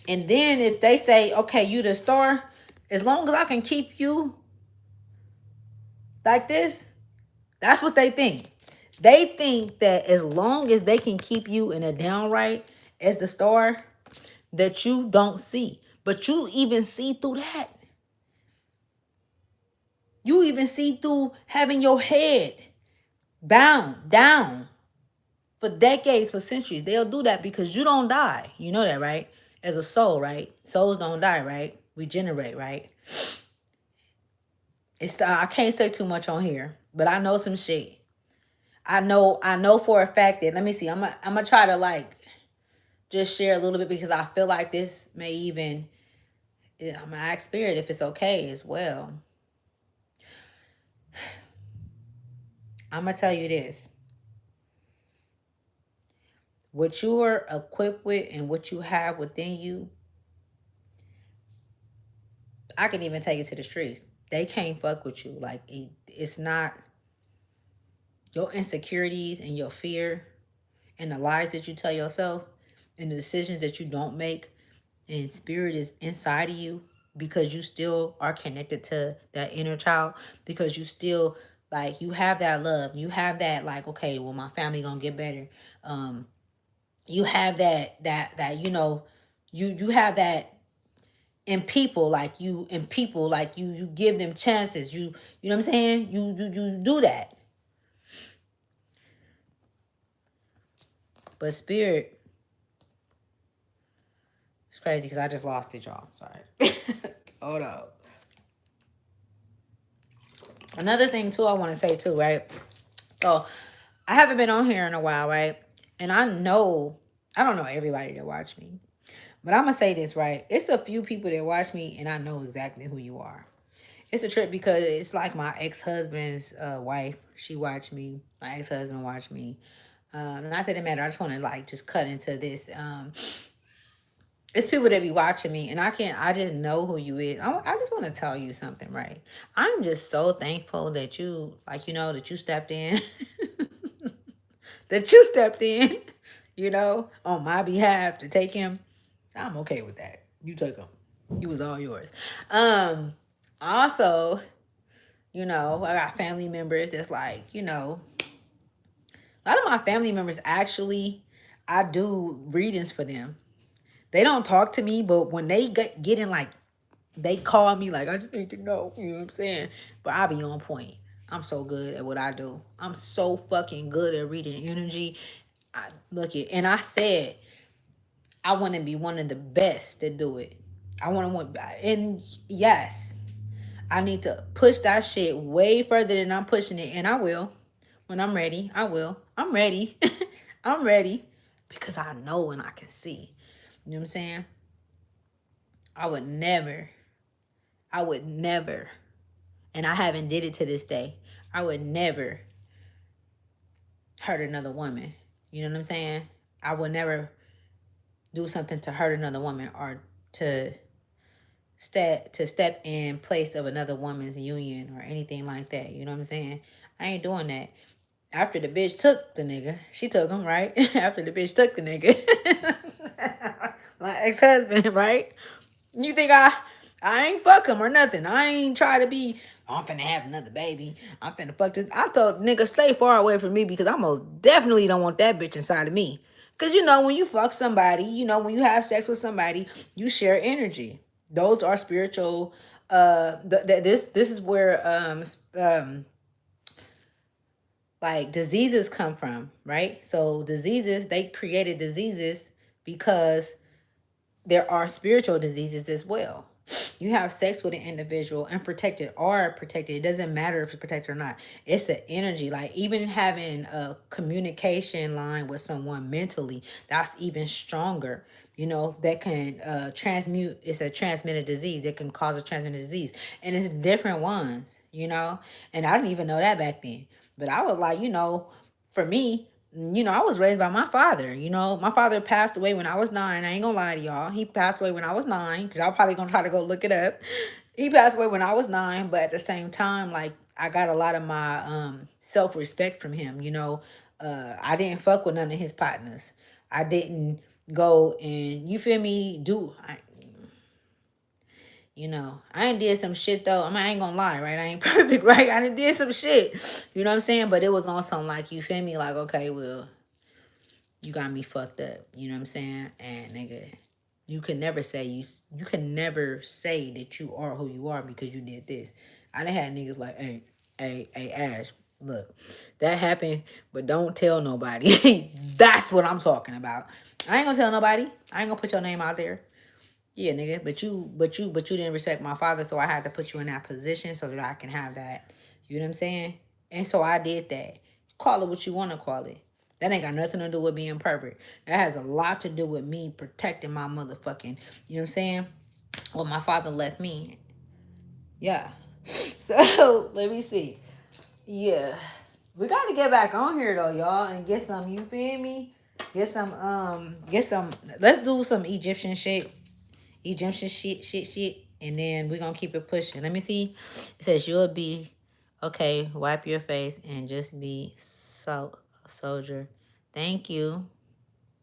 And then if they say, okay, you the star, as long as I can keep you like this, that's what they think. They think that as long as they can keep you in a downright as the star, that you don't see. But you even see through that. You even see through having your head bound down for decades, for centuries. They'll do that because you don't die. You know that, right? As a soul, right? Souls don't die, right? Regenerate, right? I can't say too much on here, but I know some shit. I know for a fact that, let me see, I'm gonna try to like just share a little bit because I feel like this may even, I'm gonna ask Spirit if it's okay as well. I'm gonna tell you this. What you are equipped with and what you have within you, I can even take it to the streets. They can't fuck with you. Like, it's not your insecurities and your fear and the lies that you tell yourself and the decisions that you don't make, and spirit is inside of you because you still are connected to that inner child, because you still, like, you have that love, you have that, like, okay, well, my family gonna get better. You have that you have that in people, like you give them chances, you know what I'm saying, you do that. But spirit, it's crazy because I just lost it, y'all. Sorry. Hold up. Another thing too I want to say too, right? So I haven't been on here in a while, right? And I don't know everybody that watch me, but I'm gonna say this, right? It's a few people that watch me, and I know exactly who you are. It's a trip because it's like my ex-husband's wife. She watched me. My ex-husband watched me. Not that it matters. I just want to like just cut into this. It's people that be watching me, and I just know who you is. I just want to tell you something, right? I'm just so thankful that you, like, that you stepped in. That you stepped in, on my behalf to take him. I'm okay with that. You took him. He was all yours. Also, I got family members that's like, a lot of my family members actually, I do readings for them. They don't talk to me, but when they get in, like, they call me, like, I just need to know, you know what I'm saying? But I be on point. I'm so good at what I do. I'm so fucking good at reading energy. And I said, I want to be one of the best to do it. And yes, I need to push that shit way further than I'm pushing it. And I will. When I'm ready, I will. I'm ready. I'm ready. Because I know and I can see. You know what I'm saying? I would never, and I haven't did it to this day, I would never hurt another woman. You know what I'm saying? I would never do something to hurt another woman or to step in place of another woman's union or anything like that. You know what I'm saying? I ain't doing that. After the bitch took the nigga, she took him, right? After the bitch took the nigga, my ex-husband, right? You think I ain't fuck him or nothing? I ain't try to be, I'm finna have another baby. I'm finna fuck this. I told nigga stay far away from me because I most definitely don't want that bitch inside of me. Because, when you fuck somebody, when you have sex with somebody, you share energy. Those are spiritual. This is where like diseases come from, right? So diseases, they created diseases because there are spiritual diseases as well. You have sex with an individual, unprotected or protected. It doesn't matter if it's protected or not. It's an energy. Like even having a communication line with someone mentally, that's even stronger. That can transmute. It's a transmitted disease that can cause a transmitted disease. And it's different ones, And I didn't even know that back then. But I was like, for me, I was raised by my father. My father passed away when I was 9. I ain't gonna lie to y'all. He passed away when I was 9, because y'all probably gonna try to go look it up. He passed away when I was 9, but at the same time, like, I got a lot of my self-respect from him. I didn't fuck with none of his partners. I didn't go and, you feel me, I ain't did some shit though. I ain't gonna lie, right? I ain't perfect, right? I done did some shit. You know what I'm saying? But it was on some like, you feel me? Like, okay, well, you got me fucked up. You know what I'm saying? And nigga, you can never say you can never say that you are who you are because you did this. I done had niggas like, hey, Ash, look, that happened, but don't tell nobody. That's what I'm talking about. I ain't gonna tell nobody. I ain't gonna put your name out there. Yeah, nigga, but you didn't respect my father, so I had to put you in that position so that I can have that. You know what I'm saying? And so I did that. Call it what you want to call it. That ain't got nothing to do with being perfect. That has a lot to do with me protecting my motherfucking, you know what I'm saying? What my father left me. Yeah. So let me see. Yeah. We gotta get back on here though, y'all, and get some, you feel me? Get some, let's do some Egyptian shit, and then we're gonna keep it pushing. Let me see. It says you'll be okay. Wipe your face and just be a soldier. Thank you,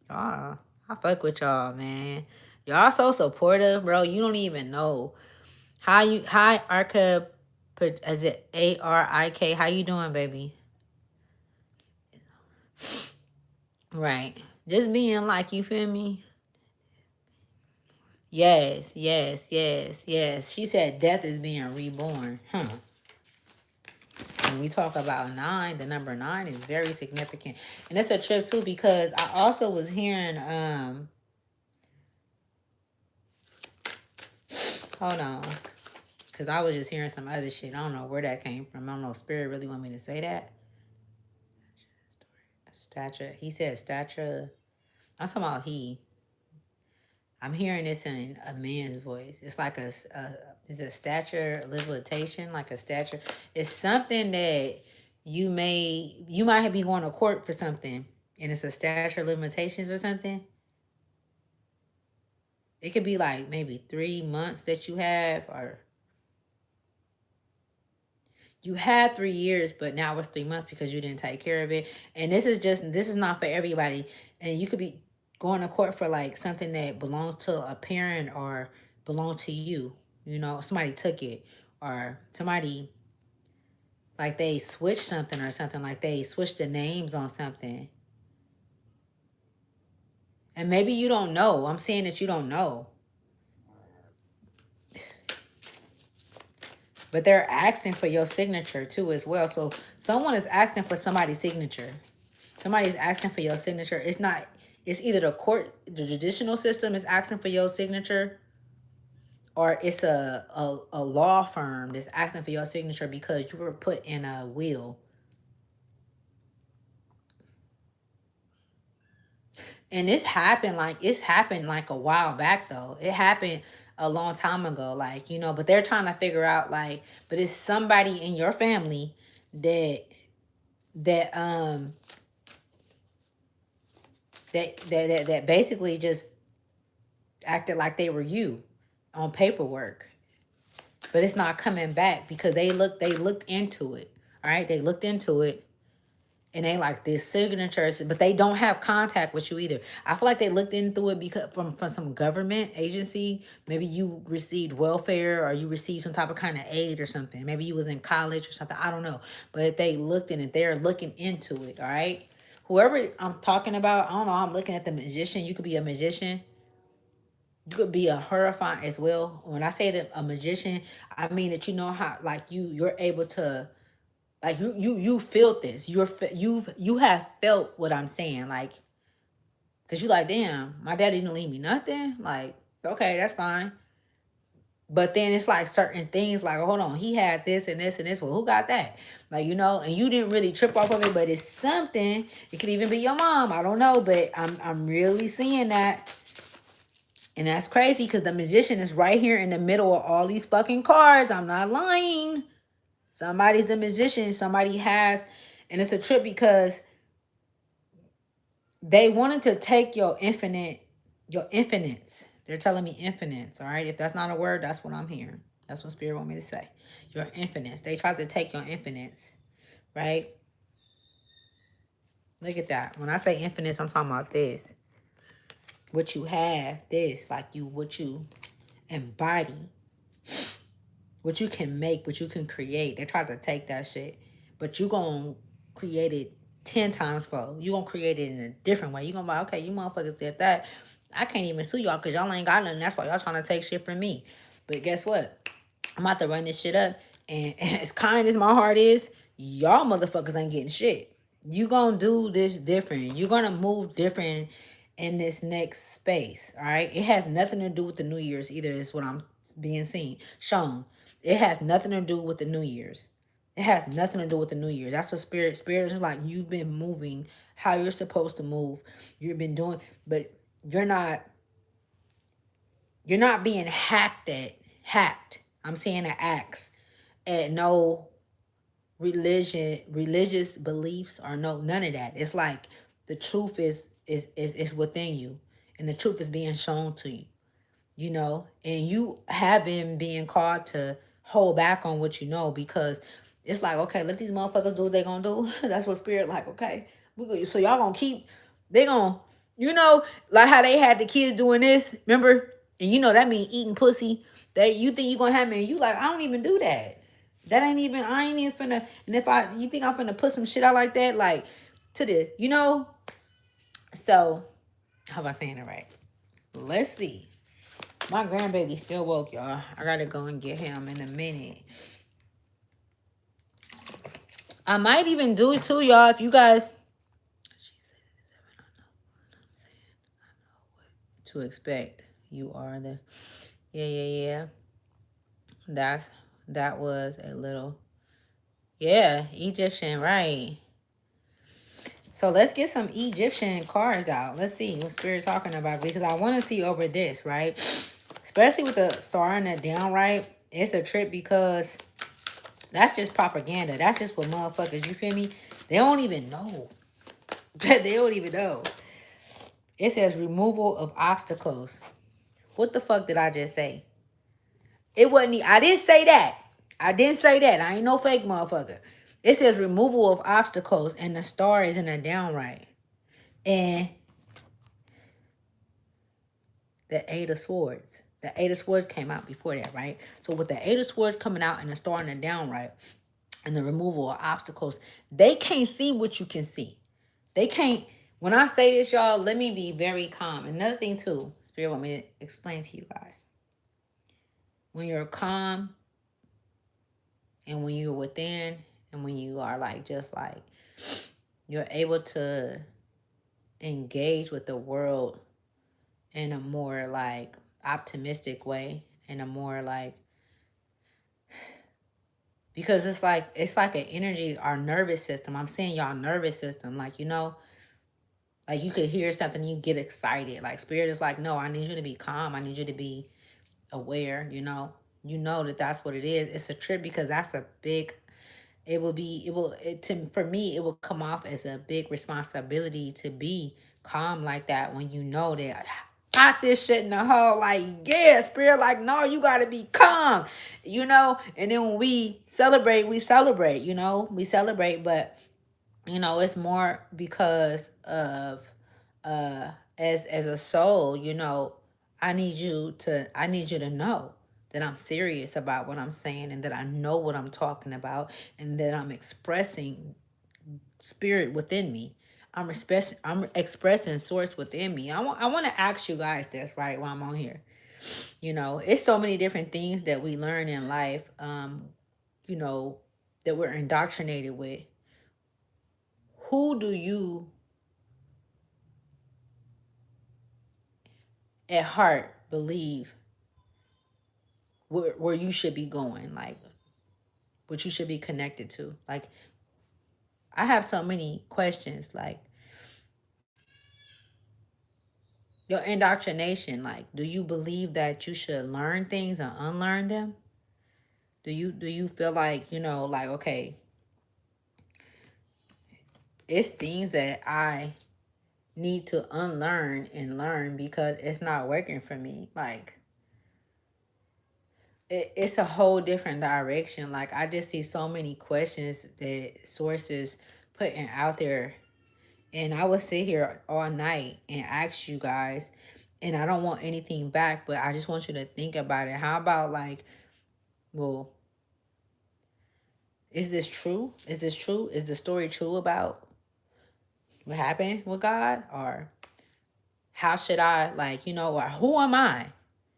y'all. I fuck with y'all, man. Y'all so supportive, bro. You don't even know hi Arca. Is it ARIK? How you doing, baby? Right. Just being like, you feel me? Yes. She said death is being reborn. When we talk about 9, the number 9 is very significant. And it's a trip too, because I also was hearing hold on. Because I was just hearing some other shit. I don't know where that came from. I don't know if Spirit really want me to say that. Stature. He said stature. I'm talking about he. I'm hearing this in a man's voice. It's like it's a stature limitation, like a stature. It's something that you might be going to court for something, and it's a stature limitations or something. It could be like maybe 3 months that you have, or you had 3 years, but now it's 3 months because you didn't take care of it. And this is not for everybody. And you could be going to court for like something that belongs to a parent or belong to you. Somebody took it, or somebody, like, they switched something, or something, like they switched the names on something. And maybe you don't know. I'm saying that you don't know. But they're asking for your signature too as well. So someone is asking for somebody's signature. Somebody's asking for your signature. It's either the traditional system is asking for your signature, or it's a law firm that's asking for your signature because you were put in a will. And it's happened like a while back though. It happened a long time ago, like, but they're trying to figure out, like, but it's somebody in your family that that basically just acted like they were you on paperwork, but it's not coming back because they looked into it. All right, they looked into it, and they like this signatures, but they don't have contact with you either. I feel like they looked into it because from some government agency. Maybe you received welfare, or you received some type of kind of aid or something. Maybe you was in college or something. I don't know, but they looked in it. They're looking into it. All right. whoever I'm talking about, I don't know, I'm looking at the magician. You could be a magician. You could be a hierophant as well. When I say that a magician, I mean that you know how, like, you're able to, like, you feel this. You have felt what I'm saying, like, cause you like, damn, my daddy didn't leave me nothing. Like, okay, that's fine. But then it's like certain things, like, hold on, he had this and this and this. Well, who got that? Like, you know, and you didn't really trip off of it, but it's something. It could even be your mom. I don't know, but I'm really seeing that. And that's crazy because the magician is right here in the middle of all these fucking cards. I'm not lying. Somebody's the magician. Somebody has, and it's a trip because they wanted to take your infinites. They're telling me infinites, all right? If that's not a word, that's what I'm hearing. That's what Spirit want me to say. Your infinites. They tried to take your infinites, right? Look at that. When I say infinites, I'm talking about this. What you have, this, like what you embody, what you can make, what you can create. They tried to take that shit, but you gonna create it 10 times fold. You gonna create it in a different way. You gonna be like, okay, you motherfuckers did that. I can't even sue y'all because y'all ain't got nothing. That's why y'all trying to take shit from me. But guess what? I'm about to run this shit up. And as kind as my heart is, y'all motherfuckers ain't getting shit. You gonna do this different. You're gonna move different in this next space. All right. It has nothing to do with the New Year's either, is what I'm being seen. Shown. It has nothing to do with the New Year's. It has nothing to do with the New Year. That's what spirit is like. You've been moving how you're supposed to move. You've been doing, but you're not being hacked. I'm saying an axe at no religious beliefs or no none of that. It's like the truth is within you, and the truth is being shown to you. You know, and you haven't been called to hold back on what you know, because it's like, okay, let these motherfuckers do what they gonna do. That's what Spirit like, okay. So y'all gonna keep, they gonna, you know, like how they had the kids doing this, remember? And you know that mean eating pussy. You think you gonna have me, and you like, I don't even do that. That ain't even, I ain't even finna, and if you think I'm finna put some shit out like that, like, to the, you know? So, how am I saying it right? Let's see. My grandbaby still woke, y'all. I gotta go and get him in a minute. I might even do it too, y'all. If you guys, to expect, you are the, yeah. That was a little, yeah, Egyptian, right? So let's get some Egyptian cards out. Let's see what Spirit's talking about, because I want to see over this, right? Especially with the star and the downright. It's a trip because that's just propaganda. That's just what motherfuckers, you feel me? They don't even know. They don't even know. It says removal of obstacles. What the fuck did I just say? It wasn't, I didn't say that. I didn't say that. I ain't no fake motherfucker. It says removal of obstacles, and the star is in a downright. And the Eight of Swords. The Eight of Swords came out before that, right? So with the Eight of Swords coming out and the star in the downright and the removal of obstacles, they can't see what you can see. They can't. When I say this, y'all, let me be very calm. Another thing too, Spirit want me to explain to you guys. When you're calm and when you're within and when you are like, just like, you're able to engage with the world in a more like optimistic way, in a more like, because it's like an energy, our nervous system. I'm saying y'all nervous system, like, you know, like you could hear something, you get excited. Like Spirit is like, no, I need you to be calm. I need you to be aware, you know. You know that's what it is. It's a trip because that's a big, for me, it will come off as a big responsibility to be calm like that when you know that got this shit in the hole. Like, yeah, Spirit, like, no, you gotta be calm, you know. And then when we celebrate, you know, but you know, it's more because of as a soul, you know, I need you to know that I'm serious about what I'm saying, and that I know what I'm talking about, and that I'm expressing Spirit within me. I'm expressing source within me. I want to ask you guys this right while I'm on here. It's so many different things that we learn in life, you know, that we're indoctrinated with. Who do you at heart believe where you should be going, like what you should be connected to? Like, I have so many questions, like your indoctrination. Like, do you believe that you should learn things and unlearn them? Do you feel like, like, okay, it's things that I need to unlearn and learn because it's not working for me. Like, it's a whole different direction. Like, I just see so many questions that sources putting out there, and I would sit here all night and ask you guys, and I don't want anything back, but I just want you to think about it. How about, like, well, is this true? Is this true? Is the story true about what happened with God? Or how should I, like, or who am I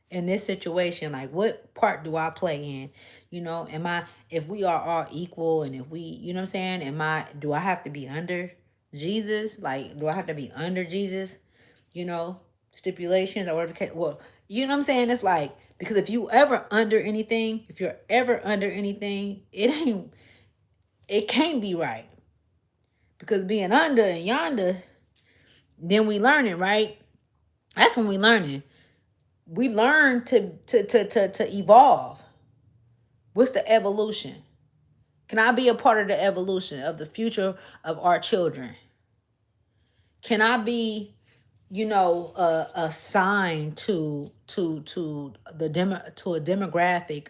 in this situation? Like, what part do I play in? Am I, if we are all equal, and if we, what I'm saying, do I have to be under Jesus? Like, do I have to be under Jesus, stipulations or whatever the case? Well, you know what I'm saying? It's like, because if you ever under anything, if you're ever under anything, it can't be right. Because being under and yonder, then we learning, right? That's when we learning. We learn to evolve. What's the evolution? Can I be a part of the evolution of the future of our children? Can I be, a sign to a demographic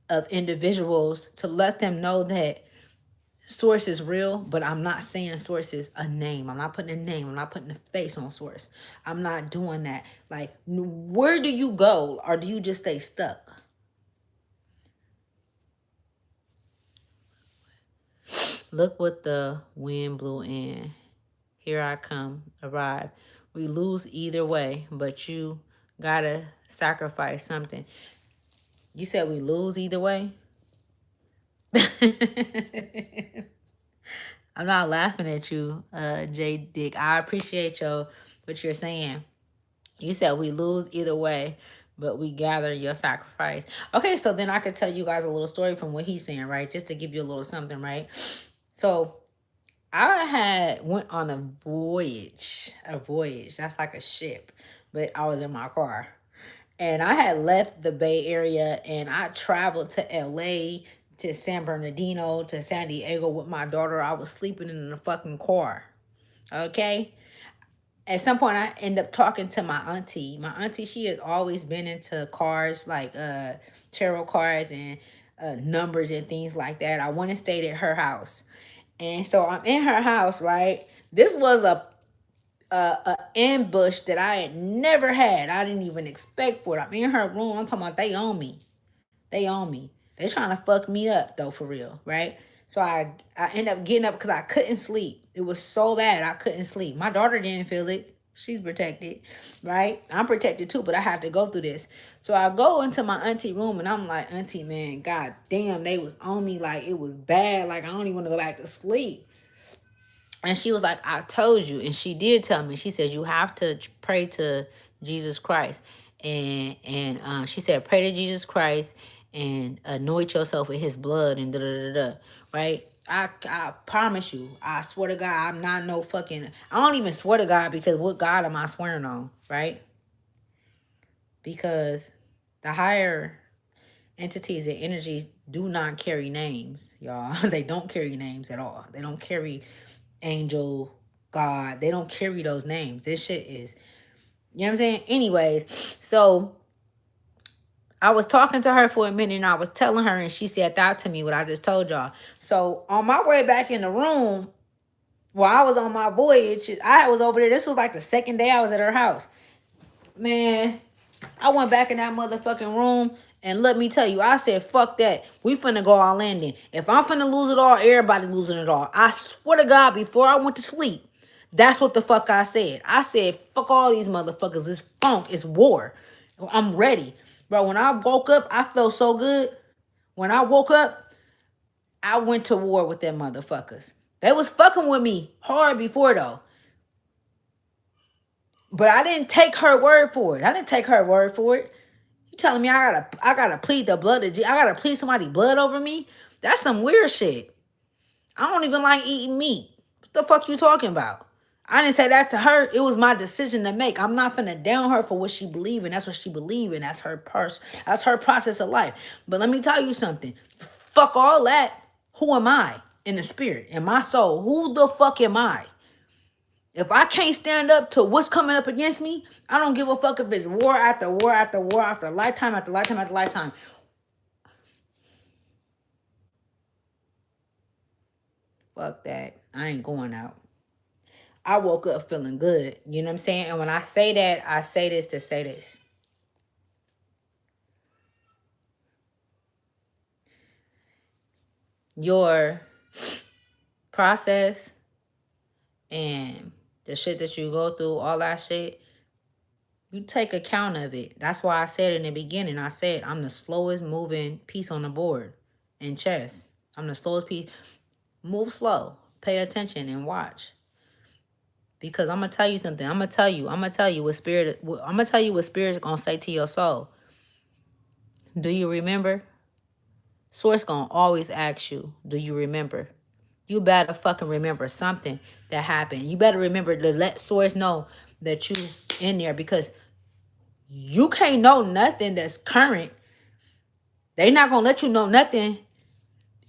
of individuals, to let them know that source is real, but I'm not saying source is a name. I'm not putting a name. I'm not putting a face on source. I'm not doing that. Like, where do you go, or do you just stay stuck? Look what the wind blew in. Here I come, arrive. We lose either way, but you gotta sacrifice something. You said we lose either way? I'm not laughing at you, J Dick. I appreciate what you're saying. You said we lose either way, but we gather your sacrifice. Okay, so then I could tell you guys a little story from what he's saying, right? Just to give you a little something, right? So I had went on a voyage. A voyage. That's like a ship, but I was in my car. And I had left the Bay Area and I traveled to LA, to San Bernardino, to San Diego with my daughter. I was sleeping in the fucking car. Okay? At some point I end up talking to my auntie. My auntie, she has always been into cars, like tarot cards and numbers and things like that. I went and stayed at her house. And so I'm in her house, right? This was a ambush that I had never had. I didn't even expect for it. I'm in her room. I'm talking about they own me. They own me. They trying to fuck me up though, for real, right? So I end up getting up because I couldn't sleep. It was so bad I couldn't sleep. My daughter didn't feel it. She's protected, right? I'm protected too, but I have to go through this. So I go into my auntie room and I'm like, auntie, man, god damn, they was on me, like it was bad. Like I don't even want to go back to sleep. And she was like, I told you. And she did tell me. She said, you have to pray to Jesus Christ. And she said, pray to Jesus Christ and anoint yourself with his blood and da-da-da-da. Right? I promise you, I swear to God, I'm not no fucking, I don't even swear to God, because what God am I swearing on? Right? Because the higher entities and energies do not carry names, y'all. They don't carry names at all. They don't carry angel, God. They don't carry those names. This shit is, you know what I'm saying? Anyways, so I was talking to her for a minute and I was telling her, and she said that to me, what I just told y'all. So on my way back in the room, while I was on my voyage, I was over there. This was like the second day I was at her house. Man, I went back in that motherfucking room, and let me tell you, I said, fuck that. We finna go all in. If I'm finna lose it all, everybody losing it all. I swear to God, before I went to sleep, That's what the fuck I said. I said, fuck all these motherfuckers. It's funk. It's war. I'm ready. Bro, when I woke up, I felt so good. When I woke up, I went to war with them motherfuckers. They was fucking with me hard before though. But I didn't take her word for it. I didn't take her word for it. You telling me I gotta plead the blood of I gotta plead somebody's blood over me? That's some weird shit. I don't even like eating meat. What the fuck you talking about? I didn't say that to her. It was my decision to make. I'm not finna down her for what she believe in. That's what she believe in. That's her That's her process of life. But let me tell you something. Fuck all that. Who am I in the spirit, in my soul? Who the fuck am I? If I can't stand up to what's coming up against me, I don't give a fuck if it's war after war after war after lifetime after lifetime after lifetime. Fuck that. I ain't going out. I woke up feeling good. You know what I'm saying? And when I say that, I say this to say this. Your process and the shit that you go through, all that shit, you take account of it. That's why I said in the beginning, I said I'm the slowest moving piece on the board in chess. I'm the slowest piece. Move slow. Pay attention and watch. Because I'm gonna tell you something. I'm gonna tell you what spirit. I'm gonna tell you what spirit's gonna say to your soul. Do you remember? Source gonna always ask you, do you remember? You better fucking remember something that happened. You better remember to let Source know that you in there, because you can't know nothing that's current. They not gonna let you know nothing.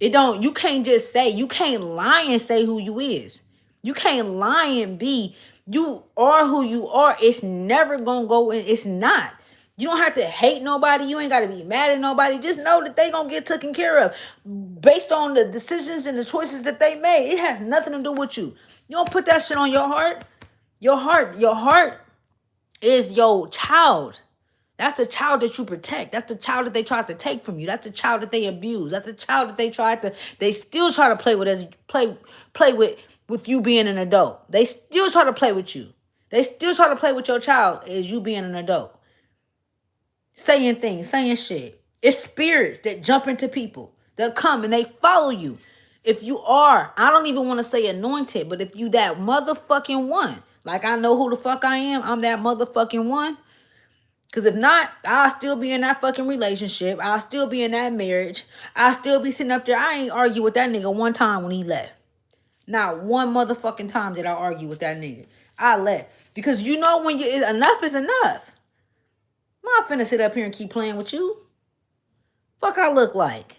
You can't just say, you can't lie and say who you is. You can't lie and be, you are who you are. It's never gonna go in. It's not. You don't have to hate nobody. You ain't got to be mad at nobody. Just know that they gonna get taken care of based on the decisions and the choices that they made. It has nothing to do with you. You don't put that shit on your heart. Your heart is your child. That's the child that you protect. That's the child that they tried to take from you. That's the child that they abuse. That's the child that they still try to play with as play with you being an adult. They still try to play with you. They still try to play with your child as you being an adult. Saying things, saying shit. It's spirits that jump into people. They'll come and they follow you. If you are, I don't even want to say anointed, but if you that motherfucking one, like I know who the fuck I am, I'm that motherfucking one. Because if not, I'll still be in that fucking relationship. I'll still be in that marriage. I'll still be sitting up there. I ain't argue with that nigga one time when he left. Not one motherfucking time did I argue with that nigga. I left. Because you know when enough is enough. I'm not finna sit up here and keep playing with you. Fuck I look like.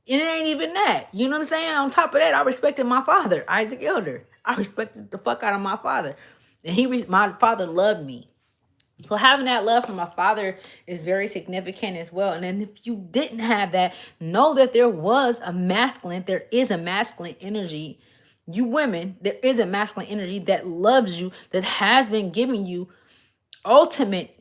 And it ain't even that. You know what I'm saying? On top of that, I respected my father, Isaac Elder. I respected the fuck out of my father. And my father loved me. So having that love from my father is very significant as well. And then if you didn't have that, know that there is a masculine energy. You women, there is a masculine energy that loves you, that has been giving you ultimate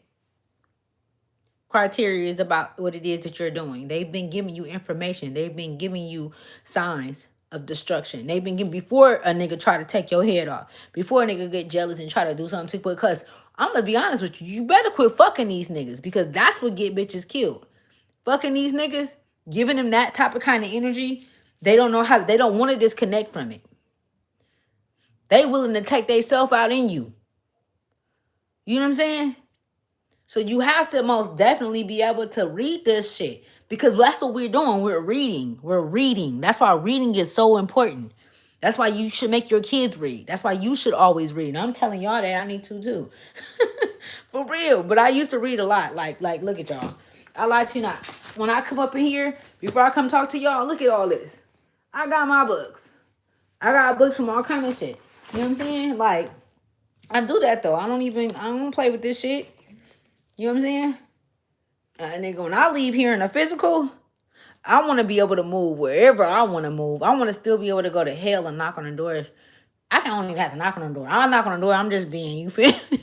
criteria about what it is that you're doing. They've been giving you information. They've been giving you signs of destruction. They've been giving before a nigga try to take your head off. Before a nigga get jealous and try to do something to, because I'm gonna be honest with you, you better quit fucking these niggas, because that's what get bitches killed. Fucking these niggas, giving them that type of kind of energy, they don't want to disconnect from it. They willing to take they self out in you. You know what I'm saying? So you have to most definitely be able to read this shit, because that's what we're doing. We're reading. That's why reading is so important. That's why you should make your kids read. That's why you should always read. And I'm telling y'all that I need to too. For real. But I used to read a lot. Like look at y'all. I lie to you not. When I come up in here, before I come talk to y'all, look at all this. I got my books. I got books from all kind of shit. You know what I'm saying? Like, I do that though. I don't play with this shit. You know what I'm saying? And then when I leave here in a physical, I want to be able to move wherever I want to move. I want to still be able to go to hell and knock on the doors. I don't even have to knock on the door. I'll knock on the door. I'm just being, you feel me?